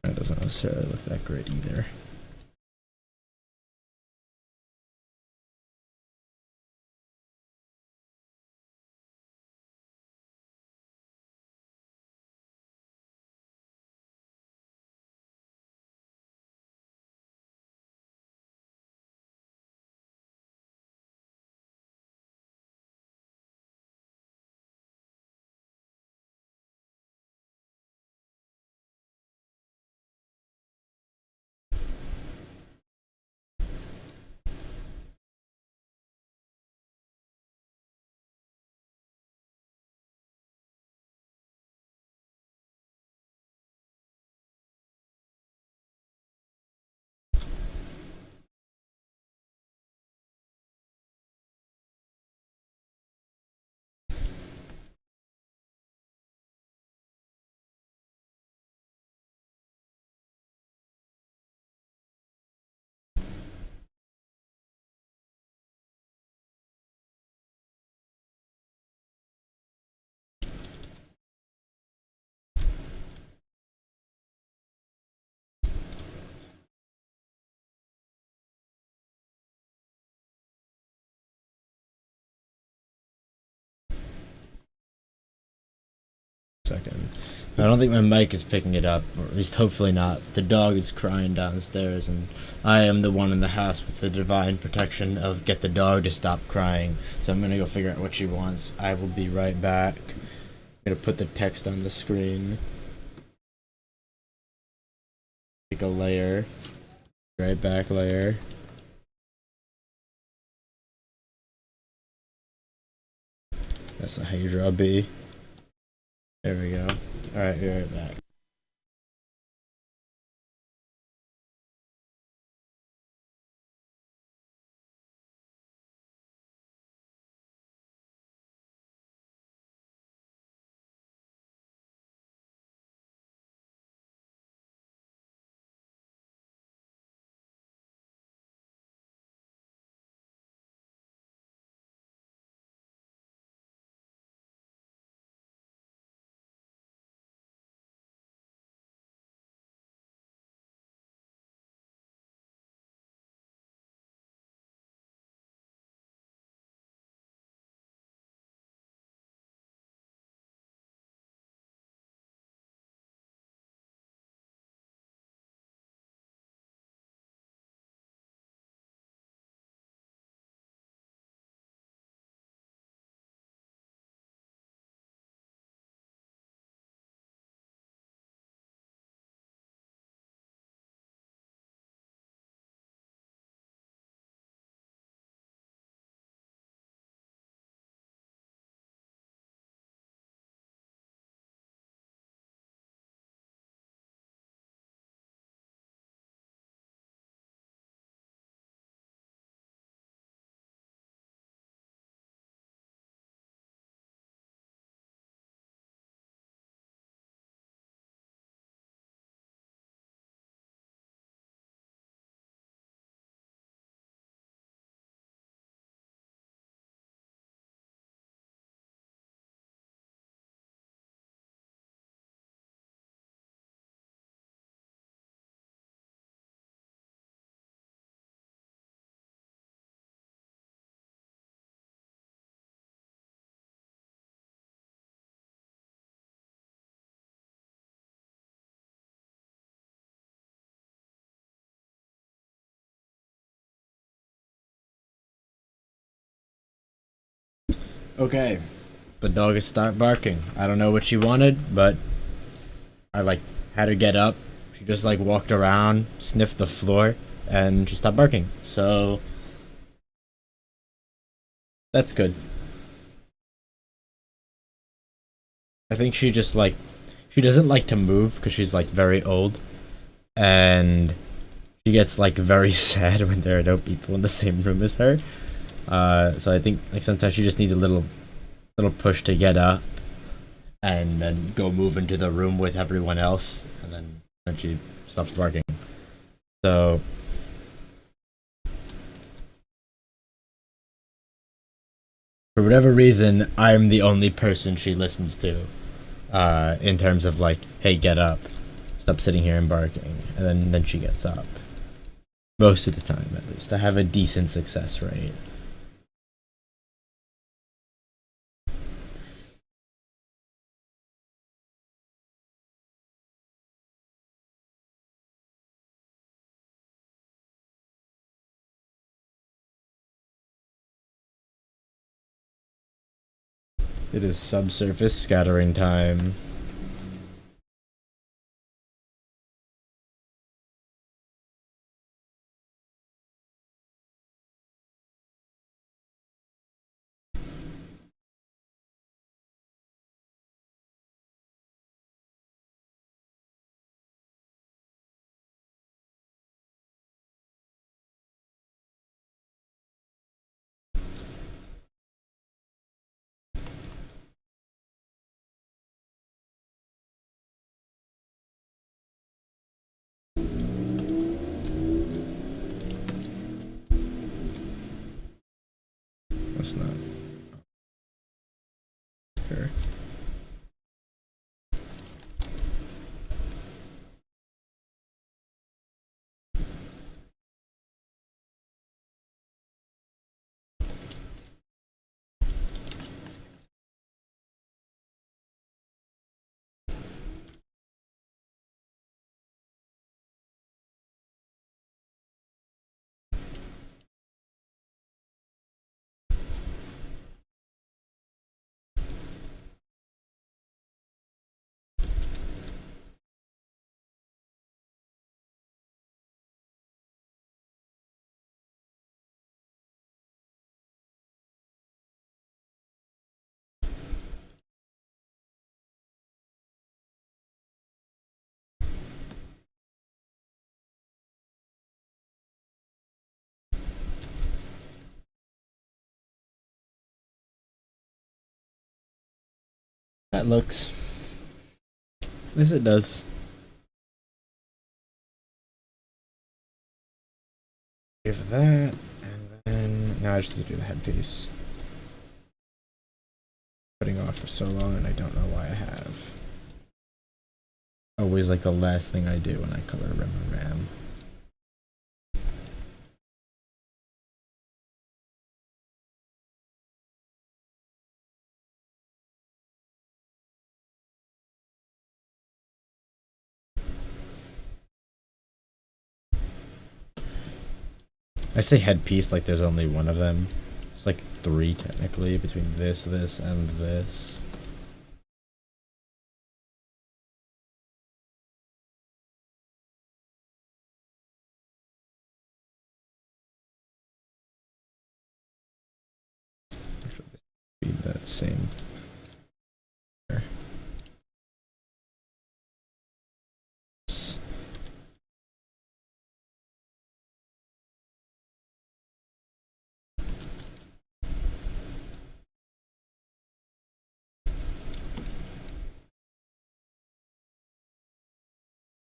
That doesn't necessarily look that great either. Second. I don't think my mic is picking it up, or at least hopefully not. The dog is crying downstairs, and I am the one in the house with the divine protection of get the dog to stop crying. So I'm gonna go figure out what she wants. I will be right back. I'm gonna put the text on the screen. Take a layer. Right back layer. That's not how you draw a B. There we go. Alright, be right back. Okay. The dog has stopped barking. I don't know what she wanted, but I like had her get up. She just like walked around, sniffed the floor, and she stopped barking. So that's good. I think she just like she doesn't like to move because she's like very old, and she gets like very sad when there are no people in the same room as her. So I think like sometimes she just needs a little push to get up and then go move into the room with everyone else, and then she stops barking. So for whatever reason, I'm the only person she listens to, in terms of like, hey, get up, stop sitting here and barking, and then she gets up. Most of the time, at least, I have a decent success rate. It is subsurface scattering time. That's not fair. That looks. Yes, it does. Give that, and then now I just need to do the headpiece. Putting off for so long, and I don't know why I have. Always like the last thing I do when I color rim and ram. I say headpiece like there's only one of them. It's like three technically between this, and this. Actually, be that same.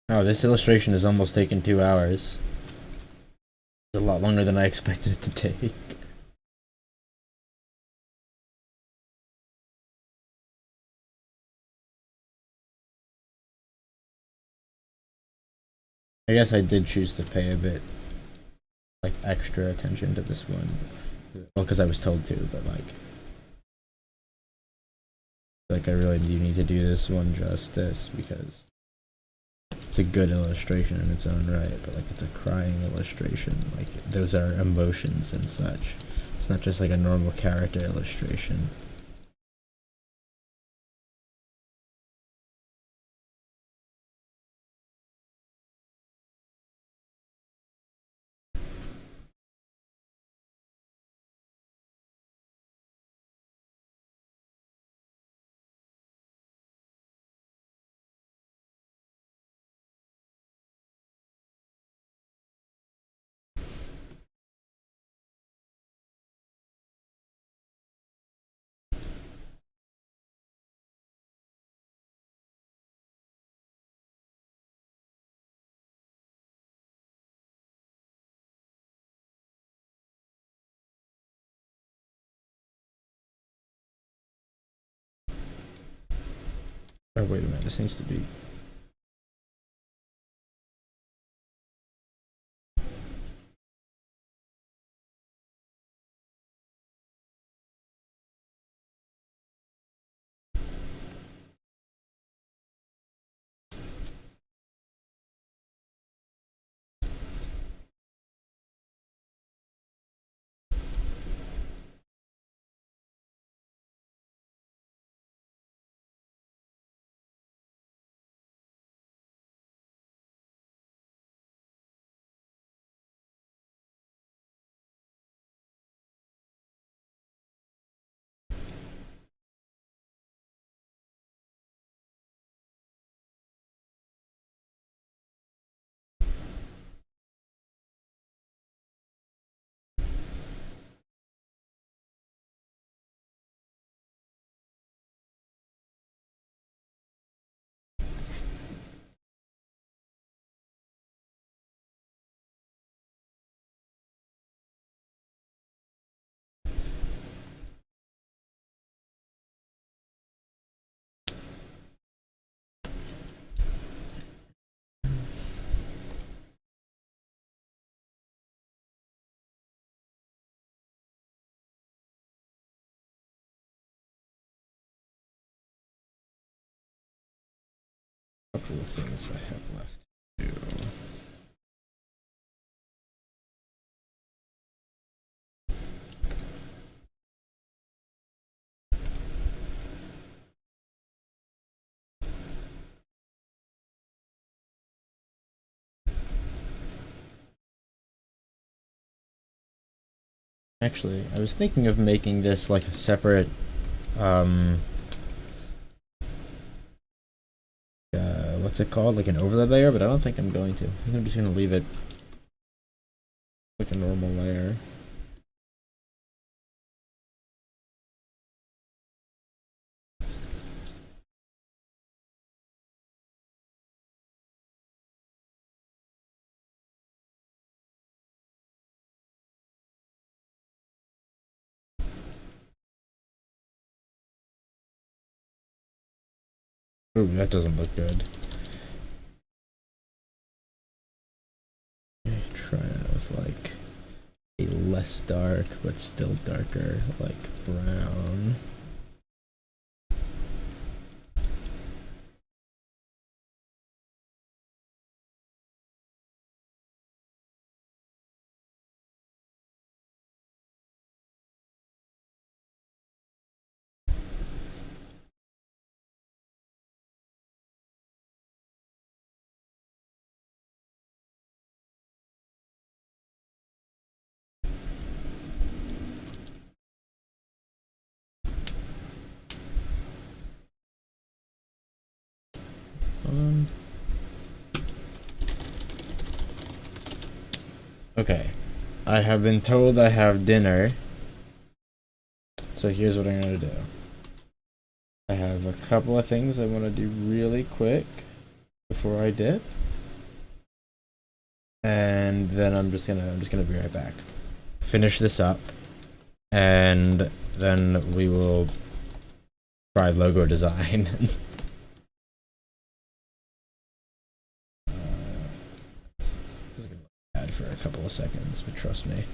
Oh, this illustration has almost taken 2 hours. It's a lot longer than I expected it to take. I guess I did choose to pay a bit, like, extra attention to this one. Well, because I was told to, but like I really do need to do this one justice because it's a good illustration in its own right, but like it's a crying illustration. Like those are emotions and such. It's not just like a normal character illustration. Oh, wait a minute. This needs to be... A couple of things I have left to do. Actually, I was thinking of making this like a separate, what's it called? Like an overlay layer, but I don't think I'm going to. I think I'm just going to leave it like a normal layer. Ooh, that doesn't look good. Okay, try it with like a less dark, but still darker, like brown. Okay, I have been told I have dinner, so here's what I'm gonna do. I have a couple of things I want to do really quick before I dip, and then I'm just gonna be right back. Finish this up, and then we will try logo design. This is gonna look bad for a couple of seconds, but trust me.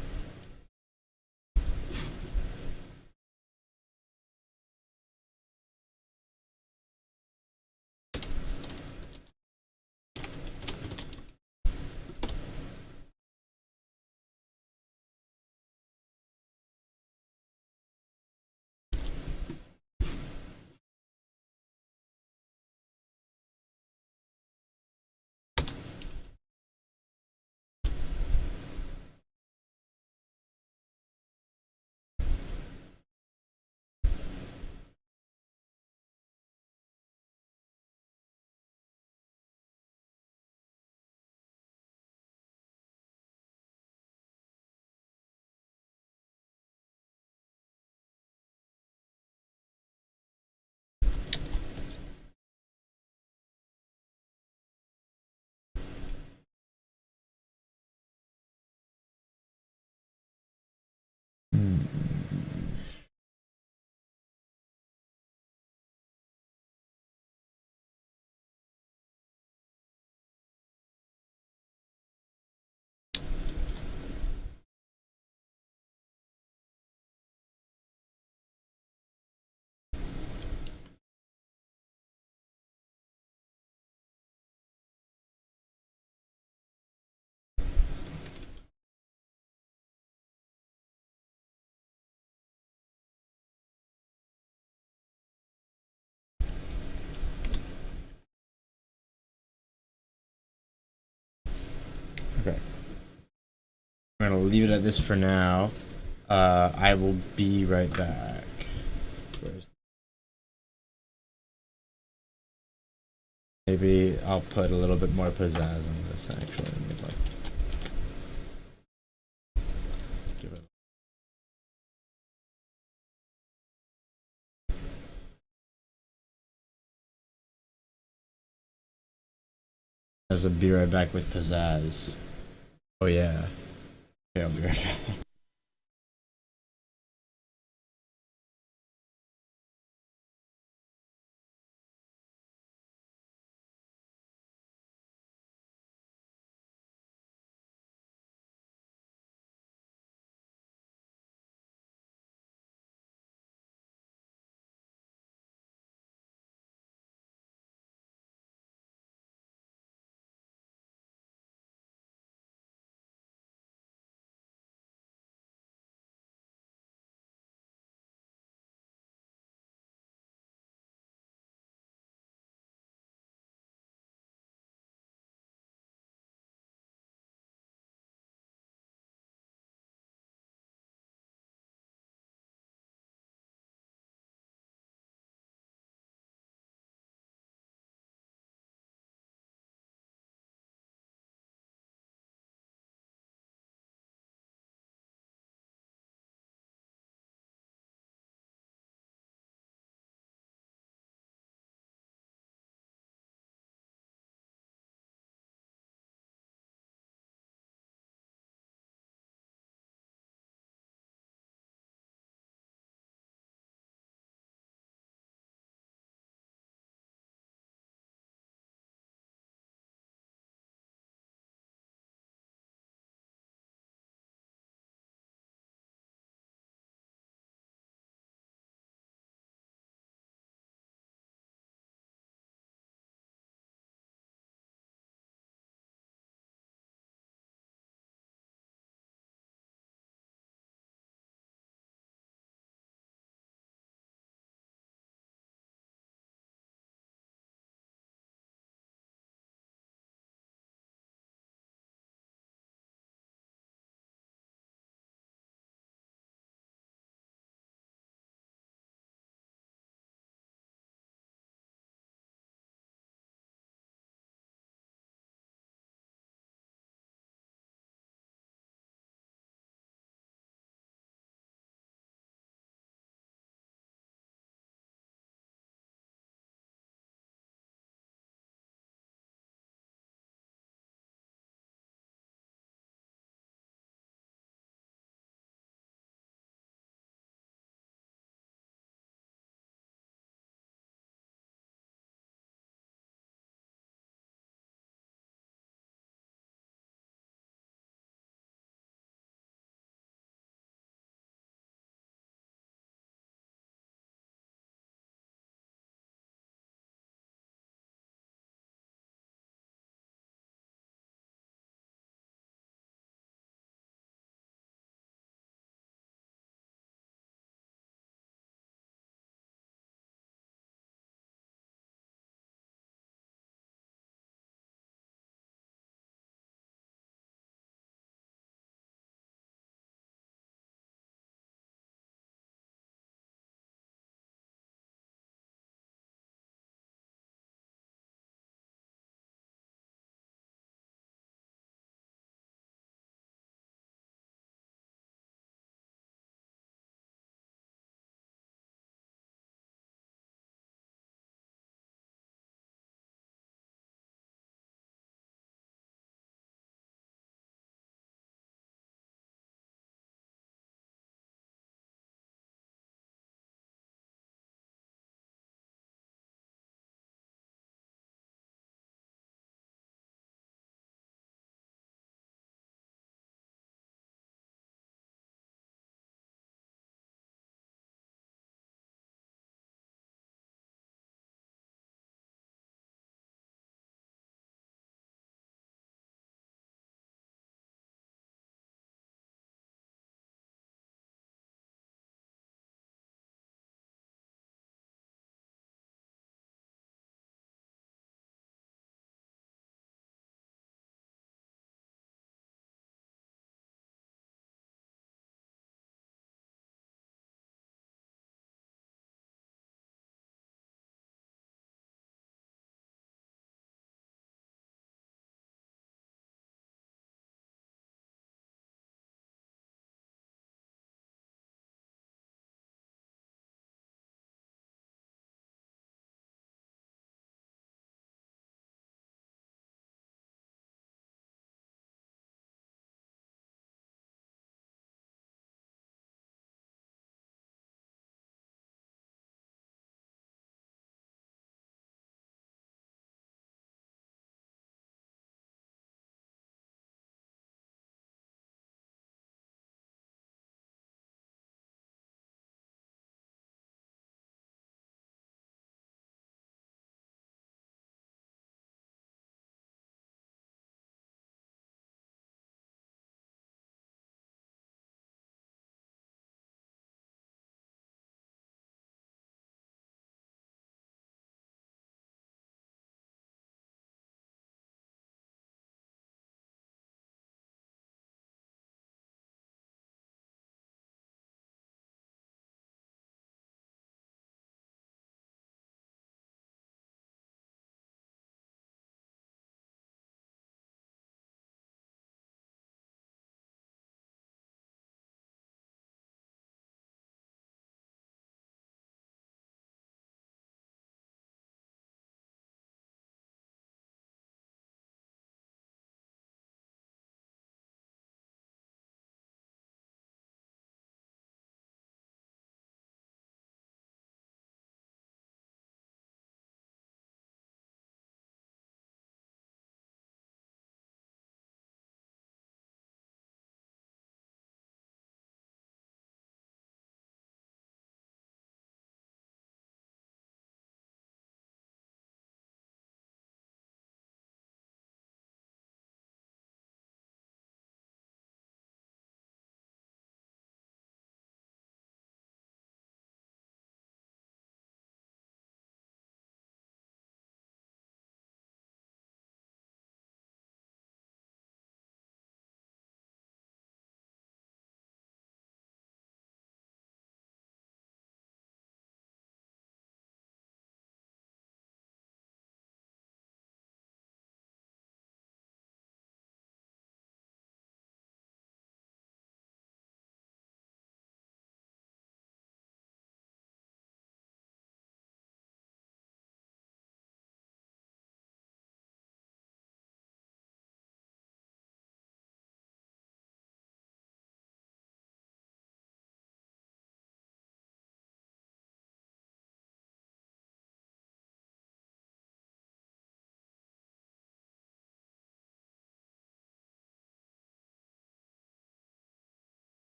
I'm gonna leave it at this for now. I will be right back. Maybe I'll put a little bit more pizzazz on this actually. Like, give it. As a be right back with pizzazz. Oh yeah. Okay, I'll be right back.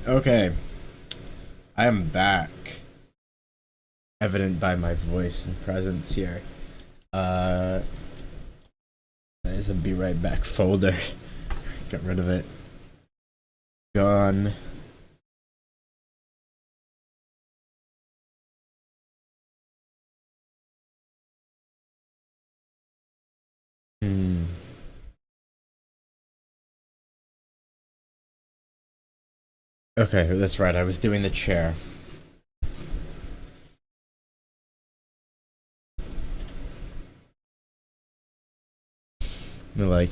Okay. I am back. Evident by my voice and presence here. There's a be right back folder. Get rid of it. Gone. Okay, that's right. I was doing the chair. Like,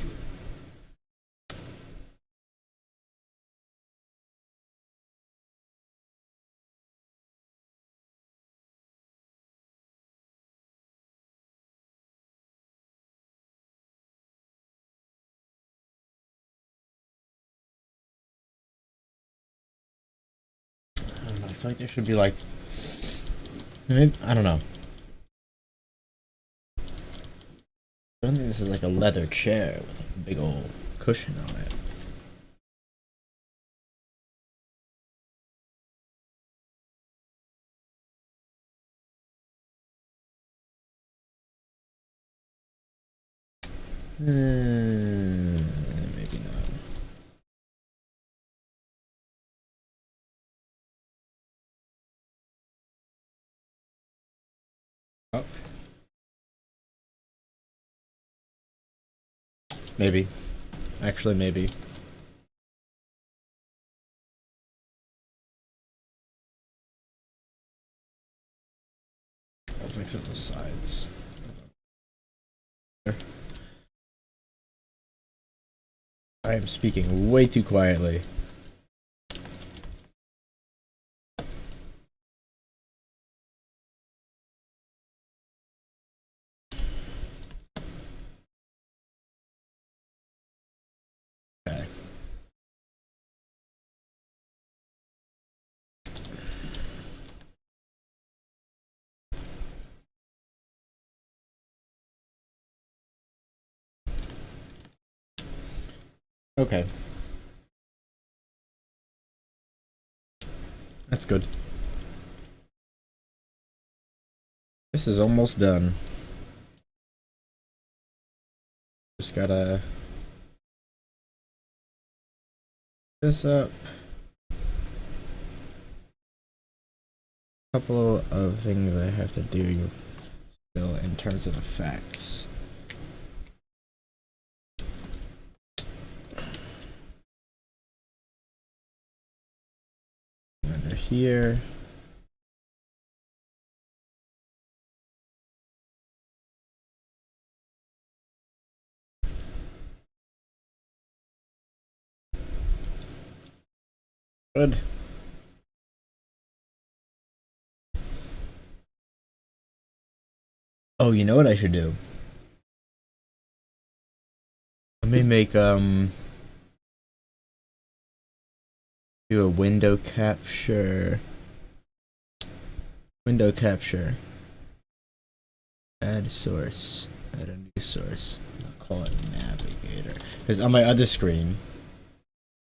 I feel like there should be like, maybe, I don't know. I don't think this is like a leather chair with a big old cushion on it. Maybe not. Oh. Maybe. Actually, maybe. I'll fix it on the sides. I am speaking way too quietly. Okay. Okay. That's good. This is almost done. Just gotta this up. Couple of things I have to do still in terms of effects. Under here. Good. Oh, you know what I should do? Let me make do a window capture. Window capture. Add source. Add a new source. I'll call it navigator. Because on my other screen,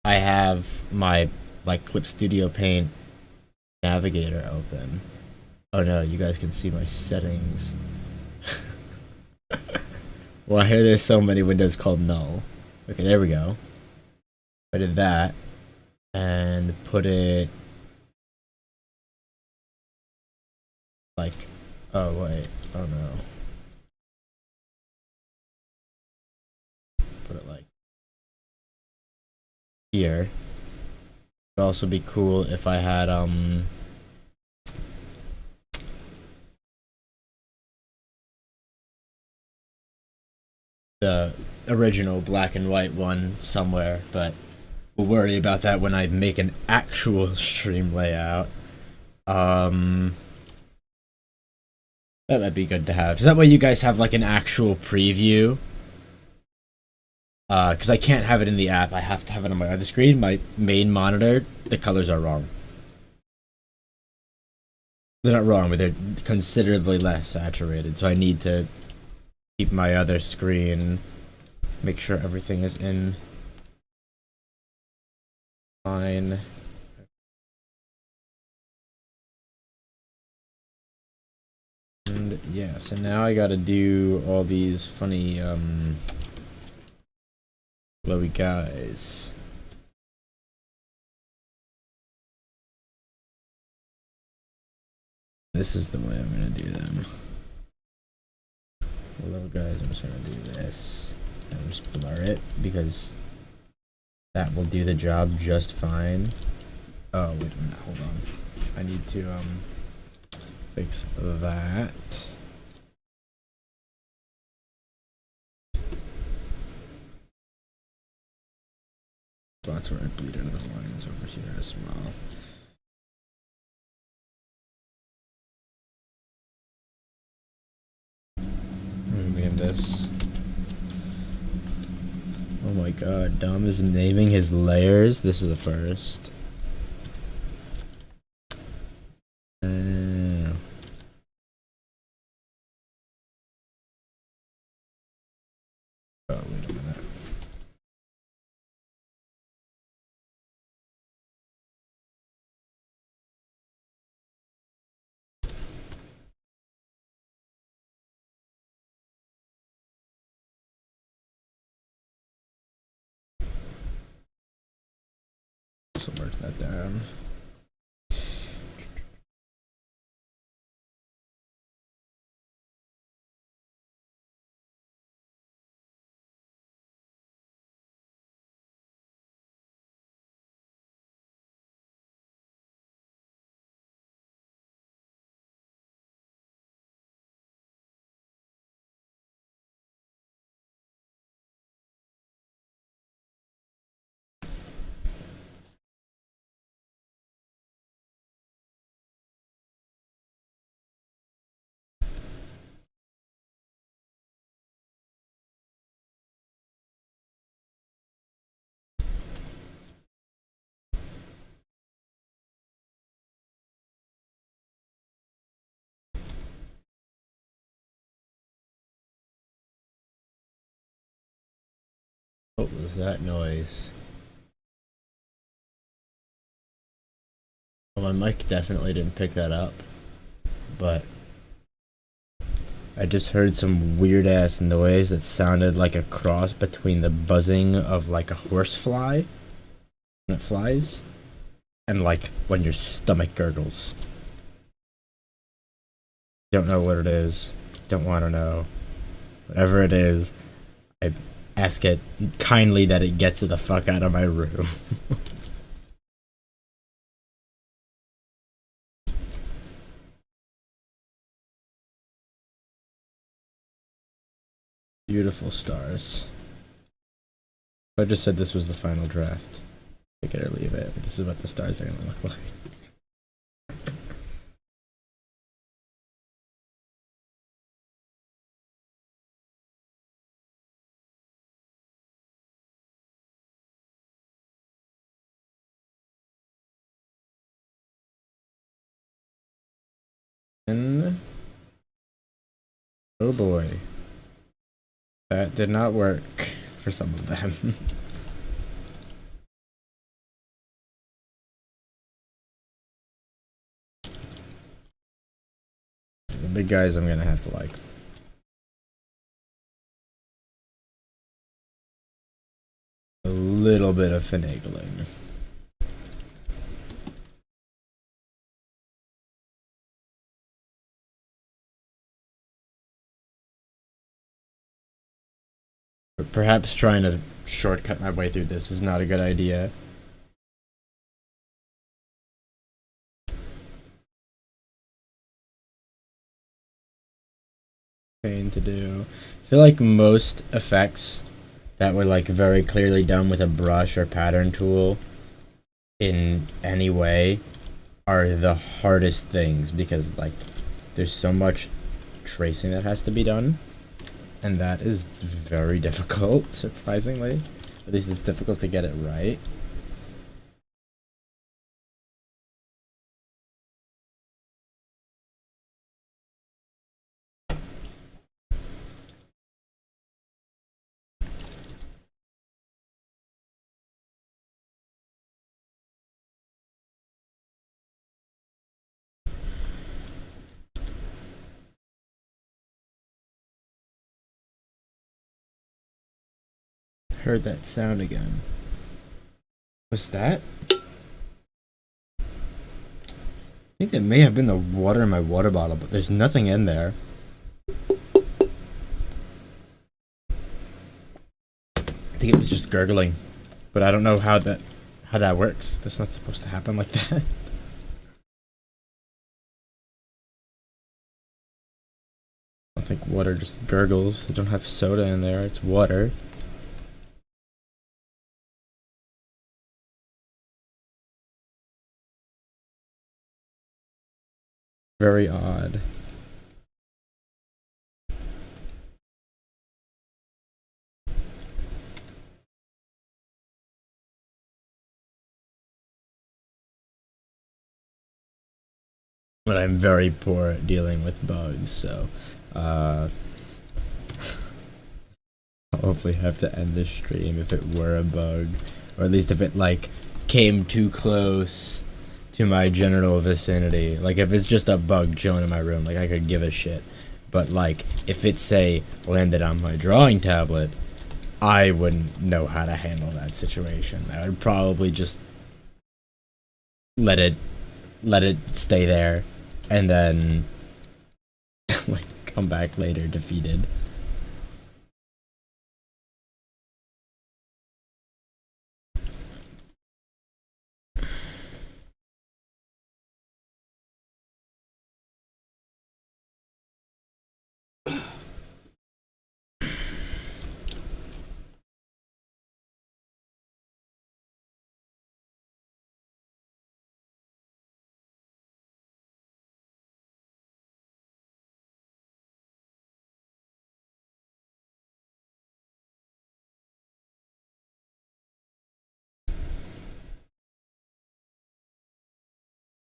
I have my like Clip Studio Paint navigator open. Oh no, you guys can see my settings. Well, here there's so many windows called null. Okay, there we go. I did that and put it like, oh wait, oh no. Put it like here. It'd also be cool if I had the original black and white one somewhere, but we'll worry about that when I make an actual stream layout. That might be good to have. So that way you guys have like an actual preview. Because I can't have it in the app. I have to have it on my other screen. My main monitor, the colors are wrong. They're not wrong, but they're considerably less saturated. So I need to keep my other screen, make sure everything is in line. And yeah, so now I gotta do all these funny glowy guys. This is the way I'm gonna do them. Hello guys, I'm just gonna do this and just blur it because that will do the job just fine. Oh wait a minute, hold on. I need to fix that. Spots where I bleed into the lines over here as well. Name this. Oh my god, Dom is naming his layers. This is the first. Oh, wait a minute. So mark that down. What was that noise? Well, my mic definitely didn't pick that up, but I just heard some weird ass noise that sounded like a cross between the buzzing of like a horsefly when it flies and like when your stomach gurgles. Don't know what it is. Don't want to know. Whatever it is, I ask it kindly that it gets the fuck out of my room. Beautiful stars. I just said this was the final draft. Take it or leave it. This is what the stars are gonna look like. And oh boy, that did not work for some of them. The big guys I'm gonna have to like a little bit of finagling. But perhaps trying to shortcut my way through this is not a good idea. Pain to do. I feel like most effects that were like very clearly done with a brush or pattern tool in any way are the hardest things because like there's so much tracing that has to be done, and that is very difficult, surprisingly. At least it's difficult to get it right. heard that sound again. What's that? I think that may have been the water in my water bottle, but there's nothing in there. I think it was just gurgling, but I don't know how that works. That's not supposed to happen like that. I don't think water just gurgles. I don't have soda in there. It's water. Very odd. But I'm very poor at dealing with bugs, so I'll hopefully have to end the stream if it were a bug, or at least if it like came too close to my general vicinity. Like if it's just a bug chilling in my room, like I could give a shit. But like if it say landed on my drawing tablet, I wouldn't know how to handle that situation. I would probably just let it stay there and then like come back later defeated.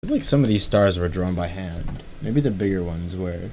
I feel like some of these stars were drawn by hand. Maybe the bigger ones were.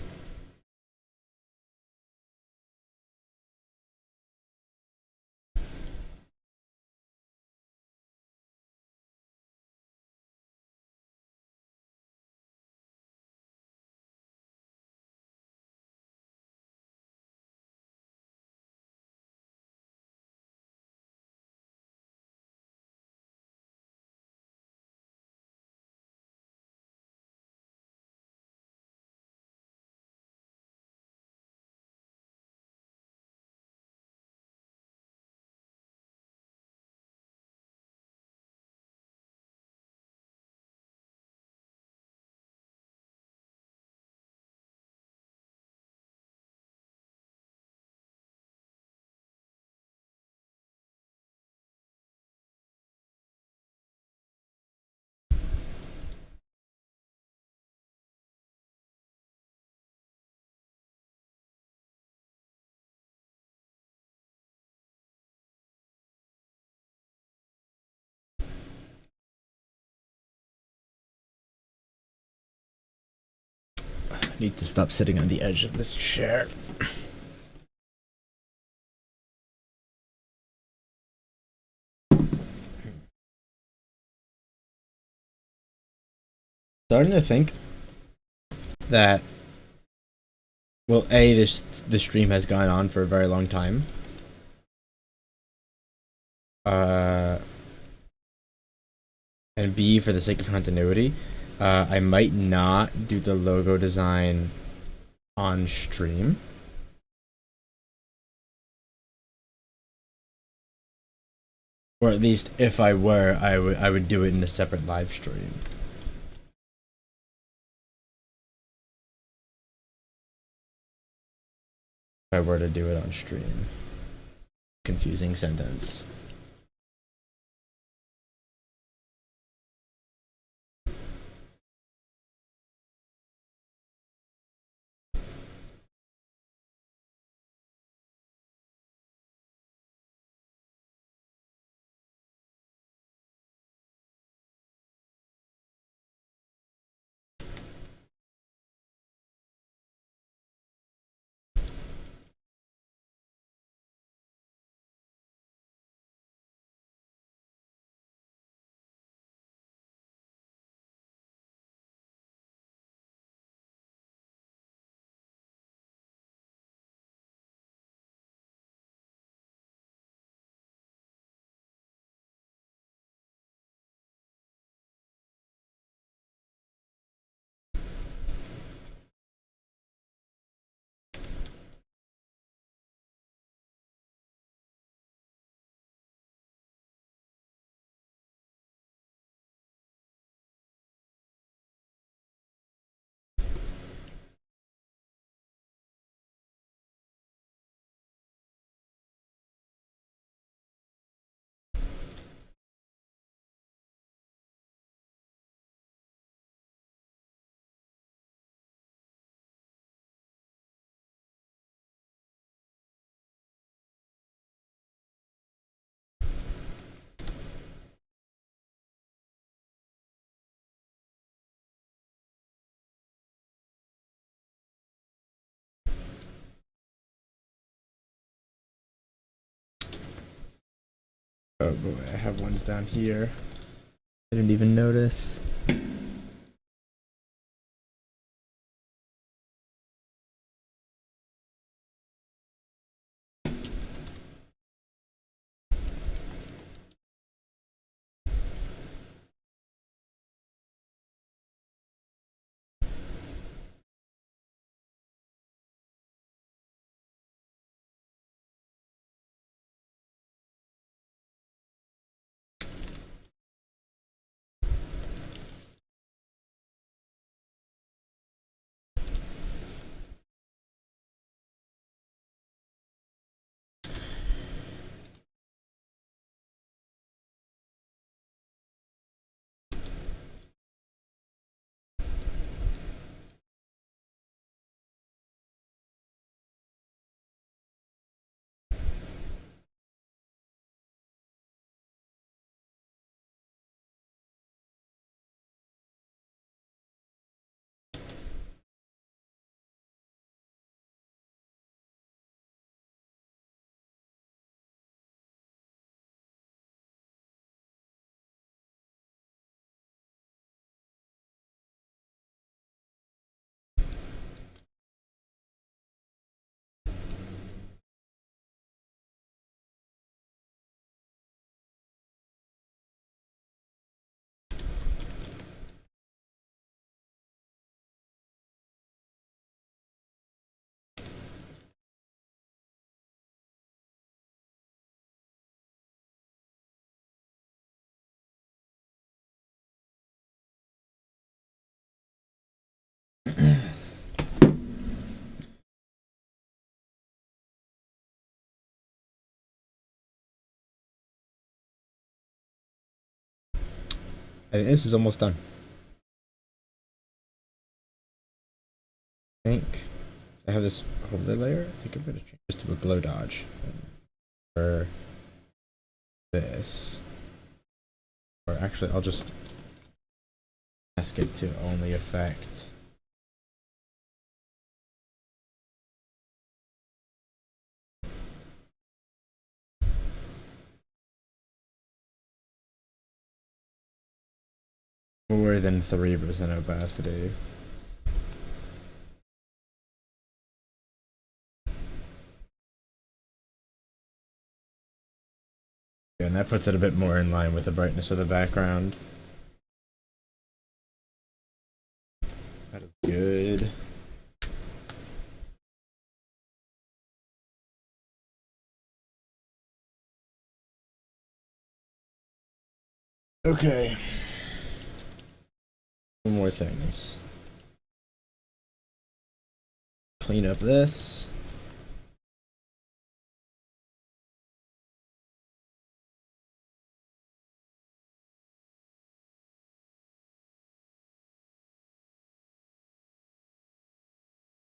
I need to stop sitting on the edge of this chair. Starting to think that, well, A, this stream has gone on for a very long time. And B, for the sake of continuity, I might not do the logo design on stream. Or at least if I were, I would do it in a separate live stream. If I were to do it on stream. Confusing sentence. Oh boy, I have ones down here. I didn't even notice. I think this is almost done. I think I have this overlay layer. I think I'm going to change this to a glow dodge. For this. Or actually, I'll just ask it to only affect more than 3% opacity. Yeah, and that puts it a bit more in line with the brightness of the background. That is good. Okay. Two more things. Clean up this.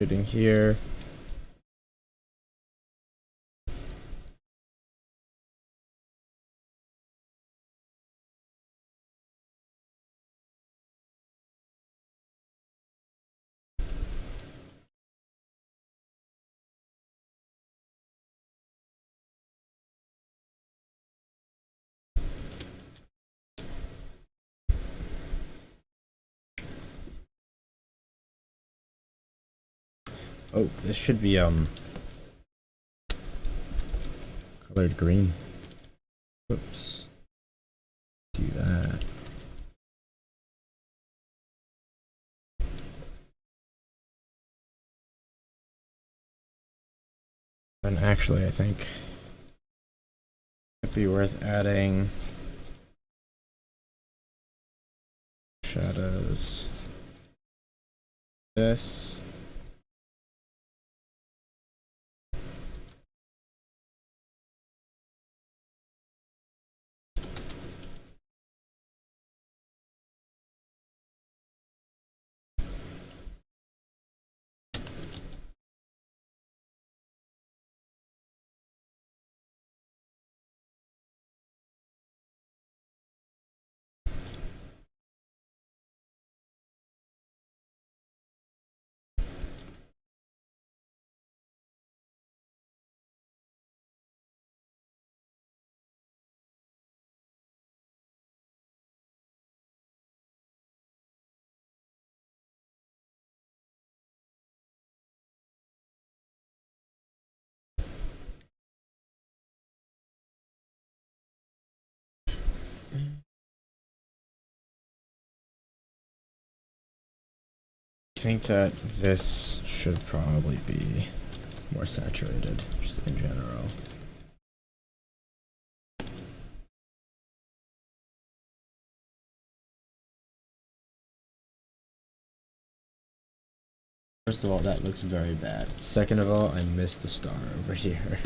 Shooting here. Oh, this should be colored green. Oops. Do that. And actually, I think it'd be worth adding shadows. This. think that this should probably be more saturated, just in general. First of all, that looks very bad. Second of all, I missed the star over here.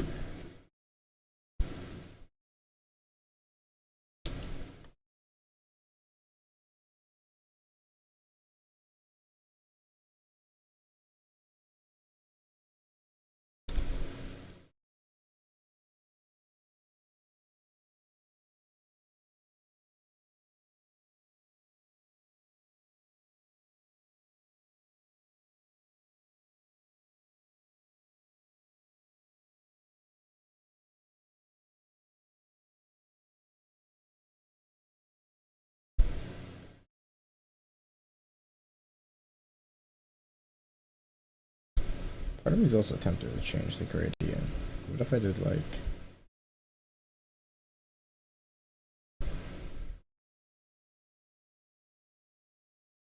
Part of me is also tempted to change the gradient. What if I did like...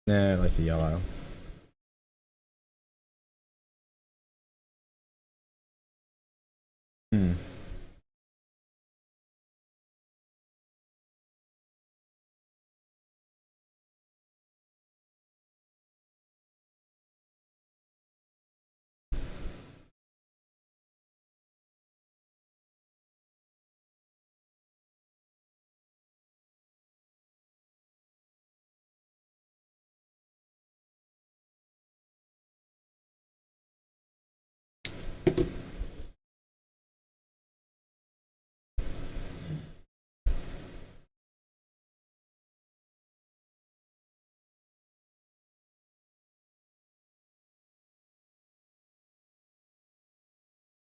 Nah, I like the yellow.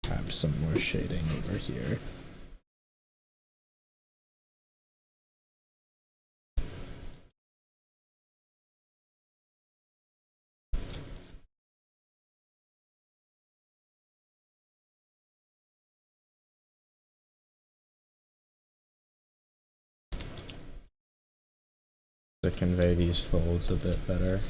Have some more shading over here. To convey these folds a bit better.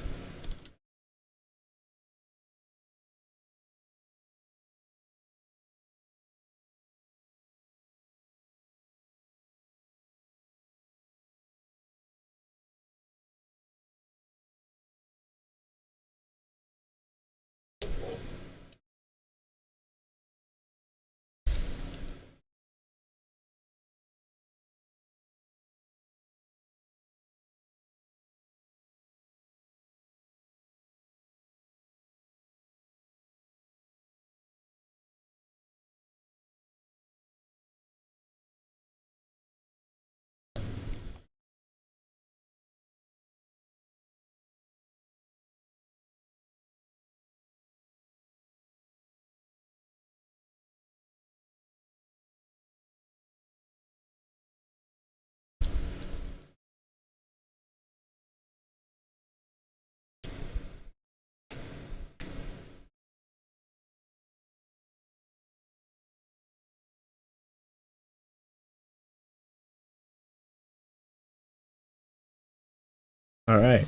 All right.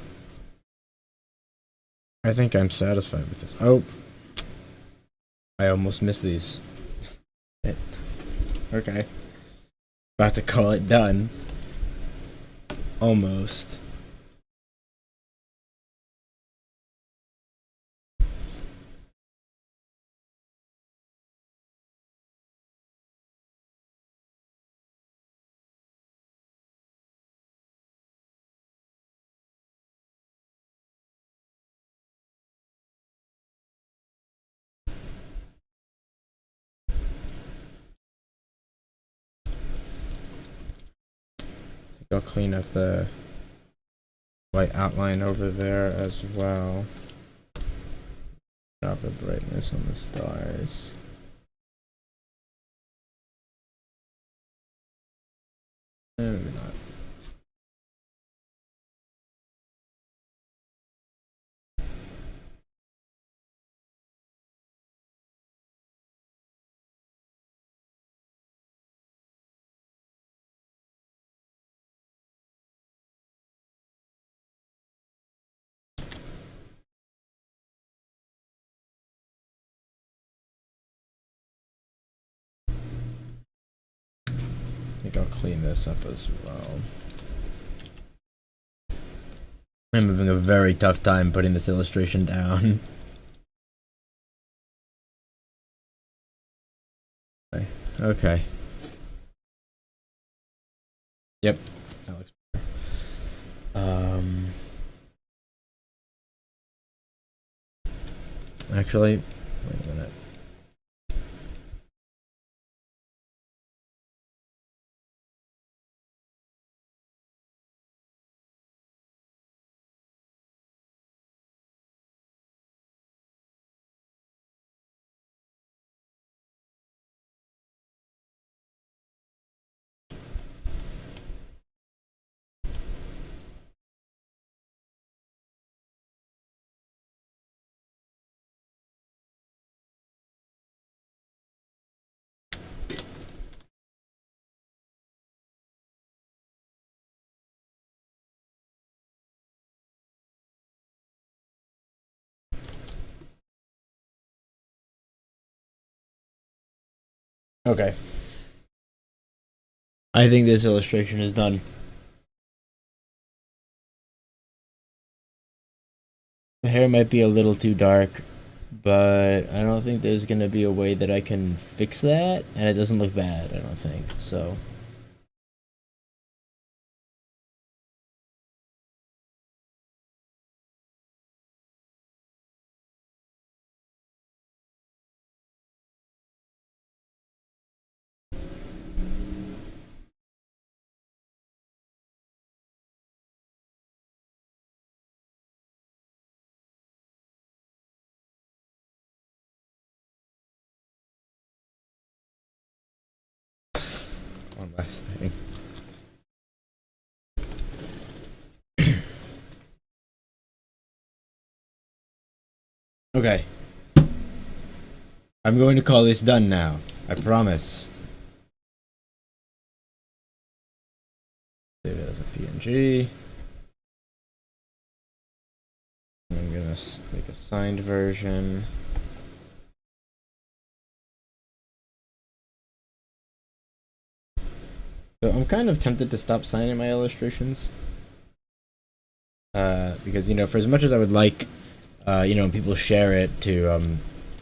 I think I'm satisfied with this. Oh, I almost missed these. Okay. About to call it done. Almost. I'll clean up the white outline over there as well. Drop the brightness on the stars. Maybe not. think I'll clean this up as well. I'm having a very tough time putting this illustration down. Okay. Yep. That looks better. Actually, wait a minute. Okay. I think this illustration is done. The hair might be a little too dark, but I don't think there's gonna be a way that I can fix that, and it doesn't look bad, I don't think, so. One last thing. Okay. I'm going to call this done now. I promise. Save it as a PNG. I'm gonna make a signed version. So I'm kind of tempted to stop signing my illustrations. Because, you know, for as much as I would like, you know, people share it to,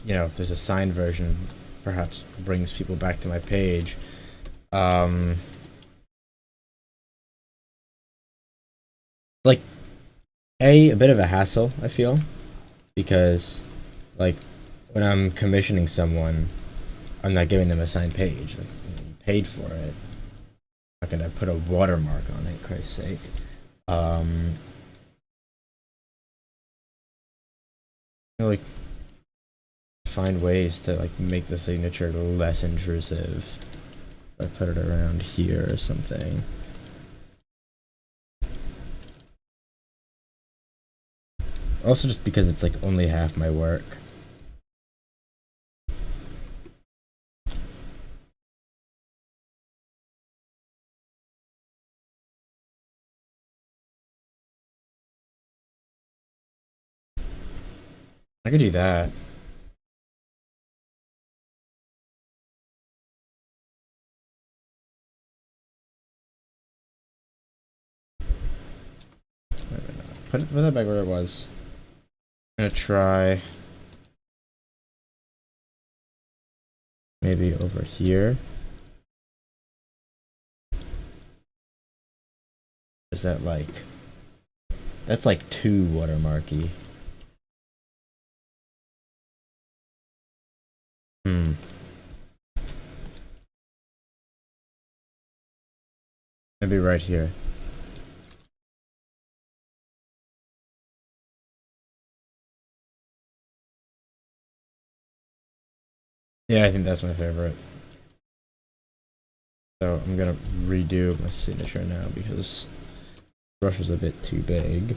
you know, if there's a signed version, perhaps brings people back to my page. Like, a bit of a hassle, I feel, because, like, when I'm commissioning someone, I'm not giving them a signed page. Like, you paid for it. I'm not gonna put a watermark on it, Christ's sake. Like, find ways to like make the signature less intrusive. If I put it around here or something. Also, just because it's like only half my work. I could do that. Put that back where it was. I'm gonna try maybe over here. Is that like... That's like too watermarky. Maybe right here. Yeah, I think that's my favorite. So I'm gonna redo my signature now because the brush is a bit too big.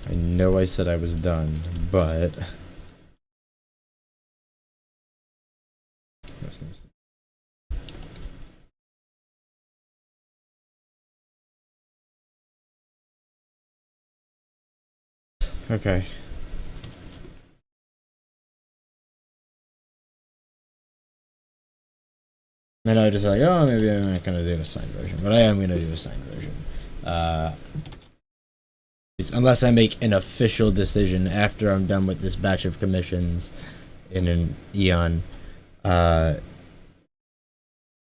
I know I said I was done, but that's nice. Okay. And I was just like, oh, maybe I'm not gonna do a signed version, but I am gonna do a signed version. Unless I make an official decision after I'm done with this batch of commissions in an Eon,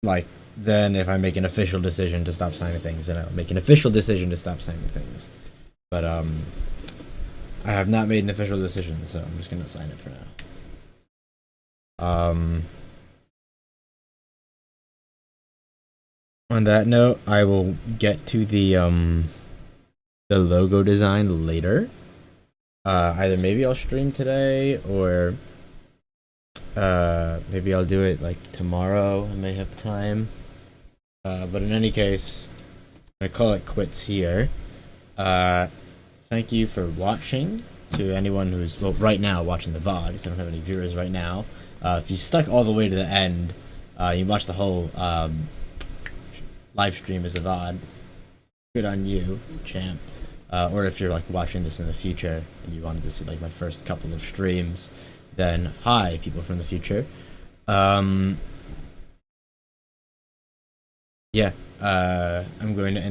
like then if I make an official decision to stop signing things, then I'll make an official decision to stop signing things. But I have not made an official decision, so I'm just gonna sign it for now. On that note, I will get to the logo design later. Either maybe I'll stream today or maybe I'll do it like tomorrow. I may have time. But in any case, I'm gonna call it quits here. Thank you for watching. To anyone who's right now watching the VOD, because I don't have any viewers right now. If you stuck all the way to the end, you watched the whole live stream as a VOD. Good on you, champ. Or if you're like watching this in the future and you wanted to see like my first couple of streams, then hi, people from the future. Yeah, I'm going to end